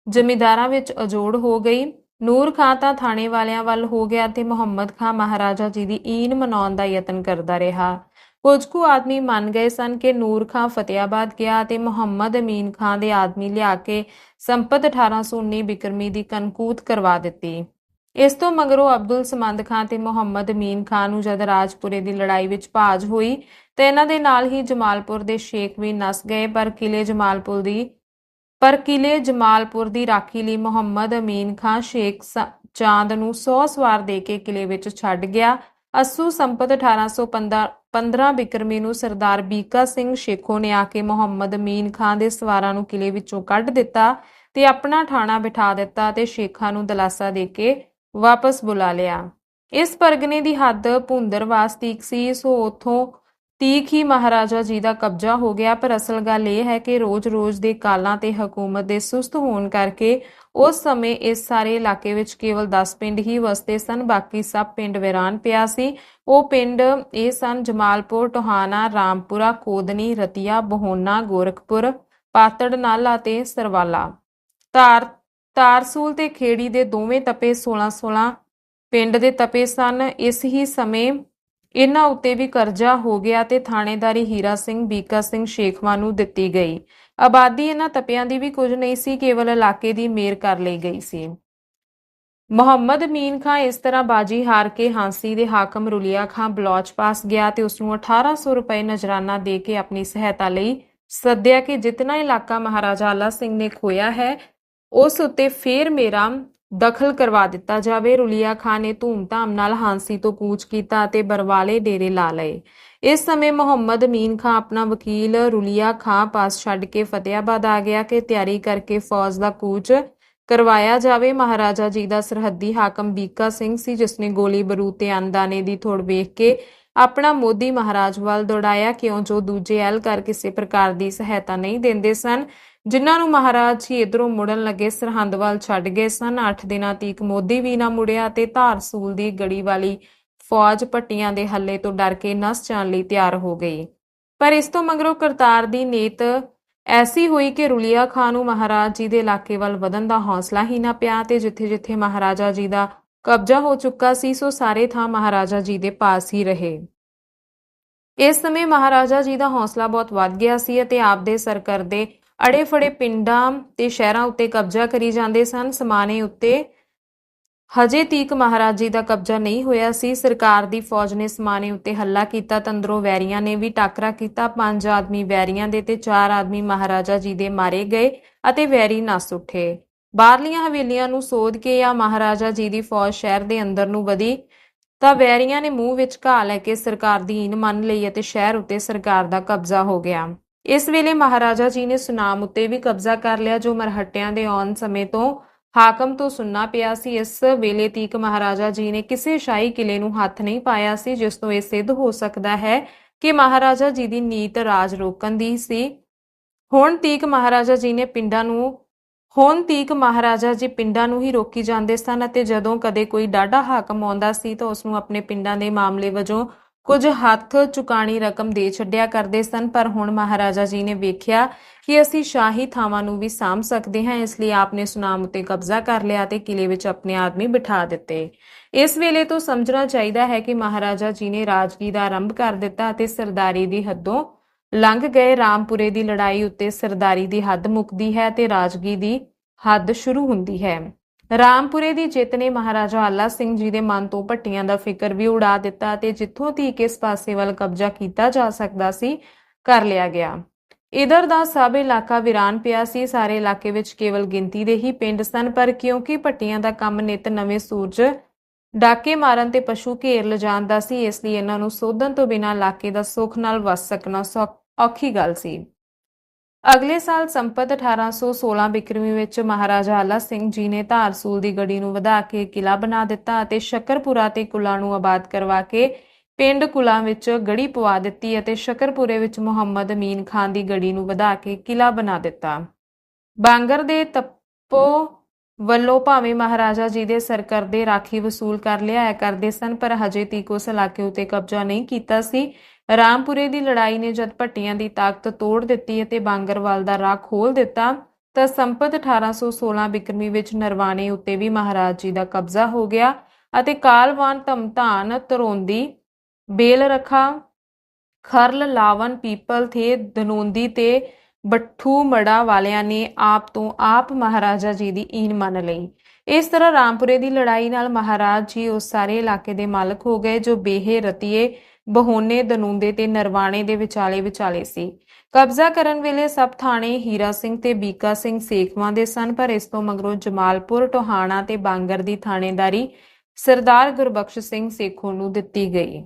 ਜ਼ਮੀਂਦਾਰਾਂ ਵਿੱਚ ਅਜੋੜ ਹੋ ਗਈ। ਨੂਰ ਖਾਂ ਤਾਂ ਥਾਣੇ ਵਾਲਿਆਂ ਵੱਲ ਹੋ ਗਿਆ ਤੇ ਮੁਹੰਮਦ ਖਾਂ ਮਹਾਰਾਜਾ ਜੀ ਦੀ ਈਨ ਮਨਾਉਣ ਦਾ ਯਤਨ ਕਰਦਾ ਰਿਹਾ। ਕੁਝ ਕੁ ਆਦਮੀ ਮੰਨ ਗਏ ਸਨ ਕਿ ਨੂਰ ਖਾਂ ਫਤਿਆਬਾਦ ਗਿਆ ਤੇ ਮੁਹੰਮਦ ਅਮੀਨ ਖਾਂ ਦੇ ਆਦਮੀ ਲਿਆ ਕੇ ਸੰਪਤ 1819 ਬਿਕਰਮੀ ਦੀ ਕਨਕੂਤ ਕਰਵਾ ਦਿੱਤੀ। ਇਸ ਤੋਂ ਮਗਰੋਂ ਅਬਦੁਲ ਸਮੰਦ ਖਾਂ ਤੇ ਮੁਹੰਮਦ ਅਮੀਨ ਖਾਂ ਨੂੰ ਜਦ ਰਾਜਪੁਰੇ ਦੀ ਲੜਾਈ ਵਿੱਚ ਭਾਜ ਹੋਈ ਤੇ ਇਹਨਾਂ ਦੇ ਨਾਲ ਹੀ ਜਮਾਲਪੁਰ ਦੇ ਸ਼ੇਖ ਵੀ ਨਸ ਗਏ, ਪਰ ਕਿਲੇ ਜਮਾਲਪੁਰ ਦੀ ਰਾਖੀ ਲਈ ਮੁਹੰਮਦ ਅਮੀਨ ਖਾਂ ਸ਼ੇਖ ਚਾਂਦ ਨੂੰ 100 ਸਵਾਰ ਦੇ ਕੇ ਕਿਲੇ ਵਿੱਚ ਛੱਡ ਗਿਆ। ਅੱਸੂ ਸੰਪਤ 1815 ਬਿਕਰਮੀ ਨੂੰ ਸਰਦਾਰ ਬੀਕਾ ਸਿੰਘ ਸ਼ੇਖੋ ਨੇ ਆ ਕੇ ਮੁਹੰਮਦ ਅਮੀਨ ਖਾਂ ਦੇ ਸਵਾਰਾਂ ਨੂੰ ਕਿਲੇ ਵਿੱਚੋਂ ਕੱਢ ਦਿੱਤਾ ਤੇ ਆਪਣਾ ਠਾਣਾ ਬਿਠਾ ਦਿੱਤਾ ਤੇ ਸ਼ੇਖਾਂ ਨੂੰ ਦਲਾਸਾ ਦੇ ਕੇ ਵਾਪਸ ਬੁਲਾ ਲਿਆ। ਇਸ ਪਰਗਨੇ ਦੀ ਹੱਦ ਭੁੰਦਰਵਾਸ ਤੀਕ ਸੀ, ਸੋ ਉੱਥੋਂ ਤੀਕ ਹੀ ਮਹਾਰਾਜਾ ਜੀ ਦਾ ਕਬਜ਼ਾ ਹੋ ਗਿਆ। ਪਰ ਅਸਲ ਗੱਲ ਇਹ ਹੈ ਕਿ ਰੋਜ਼-ਰੋਜ਼ ਦੇ ਕਾਲਾਂ ਤੇ ਹਕੂਮਤ ਦੇ ਸੁਸਤ ਹੋਣ ਕਰਕੇ ਉਸ ਸਮੇਂ ਇਸ ਸਾਰੇ ਇਲਾਕੇ ਵਿੱਚ ਕੇਵਲ 10 ਪਿੰਡ ਹੀ ਵਸਦੇ ਸਨ, ਬਾਕੀ ਸਭ ਪਿੰਡ ਵੀਰਾਨ ਪਿਆ ਸੀ। ਉਹ ਪਿੰਡ ਇਹ ਸਨ: ਜਮਾਲਪੁਰ, ਟੋਹਾਣਾ, ਰਾਮਪੁਰਾ, ਕੋਦਨੀ, ਰਤੀਆ, ਬਹੋਨਾ, ਗੋਰਖਪੁਰ, ਪਾਤੜ ਨਾਲਾ ਤੇ ਸਰਵਾਲਾ। ਤਾਰਸੂਲ ਤੇ ਖੇੜੀ ਦੇ ਦੋਵੇਂ ਤਪੇ 16-16 ਪਿੰਡ ਦੇ ਤਪੇ ਸਨ। ਇਸ ਹੀ ਸਮੇਂ ਇਹਨਾਂ ਉੱਤੇ ਵੀ ਕਰਜ਼ਾ ਹੋ ਗਿਆ ਤੇ ਥਾਣੇਦਾਰੀ ਹੀਰਾ ਸਿੰਘ ਬੀਕਾ ਸਿੰਘ ਸ਼ੇਖਵਾਂ ਨੂੰ ਦਿੱਤੀ ਗਈ। ਆਬਾਦੀ ਇਹਨਾਂ ਤਪਿਆਂ ਦੀ ਵੀ ਕੁਝ ਨਹੀਂ ਸੀ, ਕੇਵਲ ਇਲਾਕੇ ਦੀ ਮੇਰ ਕਰ ਲਈ ਗਈ ਸੀ। ਮੁਹੰਮਦ ਅਮੀਨ ਖਾਂ ਇਸ ਤਰ੍ਹਾਂ ਬਾਜੀ ਹਾਰ ਕੇ ਹਾਂਸੀ ਦੇ ਹਾਕਮ ਰੁਲੀਆ ਖਾਂ ਬਲੋਚ ਪਾਸ ਗਿਆ ਤੇ ਉਸਨੂੰ 1800 ਰੁਪਏ ਨਜ਼ਰਾਨਾ ਦੇ ਕੇ ਆਪਣੀ ਸਹਾਇਤਾ ਲਈ ਸੱਦਿਆ ਕਿ ਜਿਤਨਾ ਇਲਾਕਾ ਮਹਾਰਾਜਾ ਆਲਾ ਸਿੰਘ ਨੇ ਖੋਇਆ ਹੈ ਉਸ ਉੱਤੇ ਫੇਰ ਮੇਰਾ ਦਖਲ ਕਰਵਾ ਦਿੱਤਾ ਜਾਵੇ। ਰੁਲੀਆ ਖਾਂ ਨੇ ਧੂਮਧਾਮ ਨਾਲ ਹਾਂਸੀ ਤੋਂ ਕੂਚ ਕੀਤਾ ਅਤੇ ਬਰਵਾਲੇ ਡੇਰੇ ਲਾ ਲਏ। ਇਸ ਸਮੇਂ ਮੁਹੰਮਦ ਅਮੀਨ ਖਾਂ ਆਪਣਾ ਵਕੀਲ ਰੁਲੀਆ ਖਾਂ ਪਾਸ ਛੱਡ ਕੇ ਫਤਿਆਬਾਦ ਆ ਗਿਆ ਕਿ ਤਿਆਰੀ ਕਰਕੇ ਫੌਜ ਦਾ ਕੂਚ ਕਰਵਾਇਆ ਜਾਵੇ। ਮਹਾਰਾਜਾ ਜੀ ਦਾ ਸਰਹੱਦੀ ਹਾਕਮ ਬੀਕਾ ਸਿੰਘ ਸੀ, ਜਿਸਨੇ ਗੋਲੀ ਬਰੂਦ ਤੇ ਅੰਨਦਾਨੇ ਦੀ ਥੋੜ ਵੇਖ ਕੇ ਆਪਣਾ ਮੋਦੀ ਮਹਾਰਾਜ ਵੱਲ ਦੌੜਾਇਆ, ਕਿਉਂ ਜੋ ਦੂਜੇ ਅਹਿਲਕਾਰ ਕਿਸੇ ਪ੍ਰਕਾਰ ਦੀ ਸਹਾਇਤਾ ਨਹੀਂ ਦਿੰਦੇ ਸਨ। ਜਿਨ੍ਹਾਂ ਨੂੰ ਮਹਾਰਾਜ ਜੀ ਇੱਧਰੋਂ ਮੁੜਨ ਲੱਗੇ ਸਰਹੰਦ ਵੱਲ ਛੱਡ ਗਏ ਸਨ। 8 ਦਿਨਾਂ ਤੀਕ ਮੋਦੀ ਵੀ ਨਾ ਮੁੜਿਆ ਤੇ ਧਾਰਸੂਲ ਦੀ ਗੜੀ ਵਾਲੀ ਫੌਜ ਭੱਟੀਆਂ ਦੇ ਹੱਲੇ ਤੋਂ ਡਰ ਕੇ ਨੱਸ ਜਾਣ ਲਈ ਤਿਆਰ ਹੋ ਗਈ। ਪਰ ਇਸ ਤੋਂ ਮਗਰੋਂ ਕਰਤਾਰ ਦੀ ਨੀਤ ਐਸੀ ਹੋਈ ਕਿ ਰੁਲੀਆ ਖਾਂ ਨੂੰ ਮਹਾਰਾਜ ਜੀ ਦੇ ਇਲਾਕੇ ਵੱਲ ਵਧਣ ਦਾ ਹੌਸਲਾ ਹੀ ਨਾ ਪਿਆ ਤੇ ਜਿੱਥੇ-ਜਿੱਥੇ ਮਹਾਰਾਜਾ ਜੀ ਦਾ ਕਬਜ਼ਾ ਹੋ ਚੁੱਕਾ ਸੀ, ਸੋ ਸਾਰੇ ਥਾਂ ਮਹਾਰਾਜਾ ਜੀ ਦੇ ਪਾਸ ਹੀ ਰਹੇ। ਇਸ ਸਮੇਂ ਮਹਾਰਾਜਾ ਜੀ ਦਾ ਹੌਸਲਾ ਬਹੁਤ ਵੱਧ ਗਿਆ ਸੀ ਅਤੇ ਆਪ ਦੇ ਸਰਕਰਦੇ ਅੜੇ ਫੜੇ ਪਿੰਡਾਂ ਤੇ ਸ਼ਹਿਰਾਂ ਉੱਤੇ ਕਬਜ਼ਾ ਕਰੀ ਜਾਂਦੇ ਸਨ। ਸਮਾਣੇ ਉੱਤੇ ਹਜੇ ਤੀਕ ਮਹਾਰਾਜ ਜੀ ਦਾ ਕਬਜ਼ਾ ਨਹੀਂ ਹੋਇਆ ਸੀ। ਸਰਕਾਰ ਦੀ ਫੌਜ ਨੇ ਸਮਾਣੇ ਉੱਤੇ ਹੱਲਾ ਕੀਤਾ। ਤੰਦਰੋਂ ਵੈਰੀਆਂ ਨੇ ਵੀ ਟਾਕਰਾ ਕੀਤਾ। 5 ਆਦਮੀ ਵੈਰੀਆਂ ਦੇ ਤੇ 4 ਆਦਮੀ ਮਹਾਰਾਜਾ ਜੀ ਦੇ ਮਾਰੇ ਗਏ ਅਤੇ ਵੈਰੀ ਨੱਸ ਉੱਠੇ। ਬਾਹਰਲੀਆਂ ਹਵੇਲੀਆਂ ਨੂੰ ਸੋਧ ਕੇ ਜਾਂ ਮਹਾਰਾਜਾ ਜੀ ਦੀ ਫੌਜ ਸ਼ਹਿਰ ਦੇ ਅੰਦਰ ਨੂੰ ਵਧੀ ਤਾਂ ਵੈਰੀਆਂ ਨੇ ਮੂੰਹ ਵਿੱਚ ਘਾਹ ਲੈ ਕੇ ਸਰਕਾਰ ਦੀ ਹੀਨ ਮੰਨ ਲਈ ਅਤੇ ਸ਼ਹਿਰ ਉੱਤੇ ਸਰਕਾਰ ਦਾ ਕਬਜ਼ਾ ਹੋ ਗਿਆ। ਇਸ ਵੇਲੇ ਮਹਾਰਾਜਾ ਜੀ ਨੇ ਸੁਨਾਮ ਉੱਤੇ ਵੀ ਕਬਜ਼ਾ ਕਰ ਲਿਆ, ਜੋ ਮਰਹੱਟਿਆਂ ਦੇ ਆਉਣ ਸਮੇਂ ਤੋਂ ਹਾਕਮ ਤੋਂ ਸੁਣਨਾ ਪਿਆ ਸੀ। ਇਸ ਵੇਲੇ ਤੀਕ ਮਹਾਰਾਜਾ ਜੀ ਨੇ ਕਿਸੇ ਸ਼ਾਹੀ ਕਿਲੇ ਨੂੰ ਹੱਥ ਨਹੀਂ ਪਾਇਆ ਸੀ, ਜਿਸ ਤੋਂ ਇਹ ਸਿੱਧ ਹੋ ਸਕਦਾ ਹੈ ਕਿ ਮਹਾਰਾਜਾ ਜੀ ਦੀ ਨੀਤ ਰਾਜ ਰੋਕਣ ਦੀ ਸੀ। ਹੁਣ ਤੀਕ ਮਹਾਰਾਜਾ ਜੀ ਪਿੰਡਾਂ ਨੂੰ ਹੀ ਰੋਕੀ ਜਾਂਦੇ ਸਨ ਅਤੇ ਜਦੋਂ ਕਦੇ ਕੋਈ ਡਾਢਾ ਹਾਕਮ ਆਉਂਦਾ ਸੀ ਤਾਂ ਉਸ ਨੂੰ ਆਪਣੇ ਪਿੰਡਾਂ ਦੇ ਮਾਮਲੇ ਵਜੋਂ ਕੁਝ ਹੱਥ ਚੁਕਾਣੀ ਰਕਮ ਦੇ ਛੱਡਿਆ ਕਰਦੇ ਸਨ। ਪਰ ਹੁਣ ਮਹਾਰਾਜਾ ਜੀ ਨੇ ਵੇਖਿਆ ਕਿ ਅਸੀਂ ਸ਼ਾਹੀ ਥਾਵਾਂ ਨੂੰ ਵੀ ਸਾਂਭ ਸਕਦੇ ਹਾਂ, ਇਸ ਲਈ ਆਪ ਨੇ ਸੁਨਾਮ ਉੱਤੇ ਕਬਜ਼ਾ ਕਰ ਲਿਆ ਤੇ ਕਿਲੇ ਵਿੱਚ ਆਪਣੇ ਆਦਮੀ ਬਿਠਾ ਦਿੱਤੇ। ਇਸ ਵੇਲੇ ਤੋਂ ਸਮਝਣਾ ਚਾਹੀਦਾ ਹੈ ਕਿ ਮਹਾਰਾਜਾ ਜੀ ਨੇ ਰਾਜਗੀ ਦਾ ਆਰੰਭ ਕਰ ਦਿੱਤਾ ਅਤੇ ਸਰਦਾਰੀ ਦੀ ਹੱਦੋਂ ਲੰਘ ਗਏ। ਰਾਮਪੁਰੇ ਦੀ ਲੜਾਈ ਉੱਤੇ ਸਰਦਾਰੀ ਦੀ ਹੱਦ ਮੁੱਕਦੀ ਹੈ ਤੇ ਰਾਜਗੀ ਦੀ ਹੱਦ ਸ਼ੁਰੂ ਹੁੰਦੀ ਹੈ। ਰਾਮਪੁਰੇ ਦੀ ਜਿੱਤ ਨੇ ਮਹਾਰਾਜਾ ਆਲਾ ਸਿੰਘ ਜੀ ਦੇ ਮਨ ਤੋਂ ਭੱਟੀਆਂ ਦਾ ਫਿਕਰ ਵੀ ਉਡਾ ਦਿੱਤਾ ਤੇ ਜਿੱਥੋਂ ਤੀਕ ਇਸ ਪਾਸੇ ਵੱਲ ਕਬਜ਼ਾ ਕੀਤਾ ਜਾ ਸਕਦਾ ਸੀ ਕਰ ਲਿਆ ਗਿਆ। ਇਧਰ ਦਾ ਸਭ ਇਲਾਕਾ ਵੀਰਾਨ ਪਿਆ ਸੀ। ਸਾਰੇ ਇਲਾਕੇ ਵਿੱਚ ਕੇਵਲ ਗਿਣਤੀ ਦੇ ਹੀ ਪਿੰਡ ਸਨ, ਪਰ ਕਿਉਂਕਿ ਭੱਟੀਆਂ ਦਾ ਕੰਮ ਨਿਤ ਨਵੇਂ ਸੂਰਜ ਡਾਕੇ ਮਾਰਨ ਤੇ ਪਸ਼ੂ ਘੇਰ ਲਿਜਾਣ ਦਾ ਸੀ, ਇਸ ਲਈ ਇਹਨਾਂ ਨੂੰ ਸੋਧਣ ਤੋਂ ਬਿਨਾਂ ਇਲਾਕੇ ਦਾ ਸੁੱਖ ਨਾਲ ਵਸ ਸਕਣਾ ਔਖੀ ਗੱਲ ਸੀ। ਅਗਲੇ ਸਾਲ ਸੰਪਤ 1816 ਬਿਕਰਮੀ ਵਿੱਚ ਮਹਾਰਾਜਾ ਆਲਾ ਸਿੰਘ ਜੀ ਨੇ ਧਾਰਸੂਲ ਦੀ ਗੜੀ ਨੂੰ ਵਧਾ ਕੇ ਕਿਲਾ ਬਣਾ ਦਿੱਤਾ ਅਤੇ ਸ਼ਕਰਪੁਰਾ ਤੇ ਕੁਲਾਂ ਨੂੰ ਆਬਾਦ ਕਰਵਾ ਕੇ ਪਿੰਡ ਕੁਲਾਂ ਵਿੱਚ ਗੜੀ ਪਵਾ ਦਿੱਤੀ ਅਤੇ ਸ਼ਕਰਪੁਰੇ ਵਿੱਚ ਮੁਹੰਮਦ ਅਮੀਨ ਖਾਨ ਦੀ ਗੜੀ ਨੂੰ ਵਧਾ ਕੇ ਕਿਲਾ ਬਣਾ ਦਿੱਤਾ। ਬਾਂਗਰ ਦੇ ਤੱਪੋ ਵੱਲੋਂ ਭਾਵੇਂ ਮਹਾਰਾਜਾ ਜੀ ਦੇ ਸਰਕਰਦੇ ਰਾਖੀ ਵਸੂਲ ਕਰ ਲਿਆਇਆ ਕਰਦੇ ਸਨ, ਪਰ ਹਜੇ ਤੀਕ ਉਸ ਇਲਾਕੇ ਉੱਤੇ ਕਬਜ਼ਾ ਨਹੀਂ ਕੀਤਾ ਸੀ। ਰਾਮਪੁਰੇ ਦੀ ਲੜਾਈ ਨੇ ਜਦ ਭੱਟੀਆਂ ਦੀ ਤਾਕਤ ਤੋੜ ਦਿੱਤੀ ਅਤੇ ਬਾਂਗਰਵਾਲ ਦਾ ਰਾਹ ਖੋਲ ਦਿੱਤਾ ਤਾਂ ਸੰਪਤ 1816 ਬਿਕਰਮੀ ਵਿੱਚ ਨਰਵਾਣੇ ਉੱਤੇ ਵੀ ਮਹਾਰਾਜ ਜੀ ਦਾ ਕਬਜ਼ਾ ਹੋ ਗਿਆ ਅਤੇ ਕਾਲਵਾਨ, ਧਮਧਾਨ, ਤਰੋਂਦੀ, ਬੇਲ ਰਖਾ, ਖਰਲ, ਲਾਵਨ, ਪੀਪਲ ਥੇ, ਧਨੌਂਦੀ ਤੇ ਬੱਠੂ ਮੜਾ ਵਾਲਿਆਂ ਨੇ ਆਪ ਤੋਂ ਆਪ ਮਹਾਰਾਜਾ ਜੀ ਦੀ ਈਨ ਮੰਨ ਲਈ। ਇਸ ਤਰ੍ਹਾਂ ਰਾਮਪੁਰੇ ਦੀ ਲੜਾਈ ਨਾਲ ਮਹਾਰਾਜ ਜੀ ਉਸ ਸਾਰੇ ਇਲਾਕੇ ਦੇ ਮਾਲਕ ਹੋ ਗਏ ਜੋ ਬੇਹੇ, ਰਤੀਏ, ਬਹੋਨੇ, ਦਨੂੰਦੇ ਤੇ ਨਰਵਾਣੇ ਦੇ ਵਿਚਾਲੇ ਸੀ। ਕਬਜ਼ਾ ਕਰਨ ਵੇਲੇ ਸਭ ਥਾਣੇ ਹੀਰਾ ਸਿੰਘ ਤੇ ਬੀਕਾ ਸਿੰਘ ਸੇਖਵਾਂ ਦੇ ਸਨ, ਪਰ ਇਸ ਤੋਂ ਮਗਰੋਂ ਜਮਾਲਪੁਰ, ਟੋਹਾਣਾ ਤੇ ਬਾਂਗਰ ਦੀ ਥਾਣੇਦਾਰੀ ਸਰਦਾਰ ਗੁਰਬਖਸ਼ ਸਿੰਘ ਸੇਖੋਂ ਨੂੰ ਦਿੱਤੀ ਗਈ।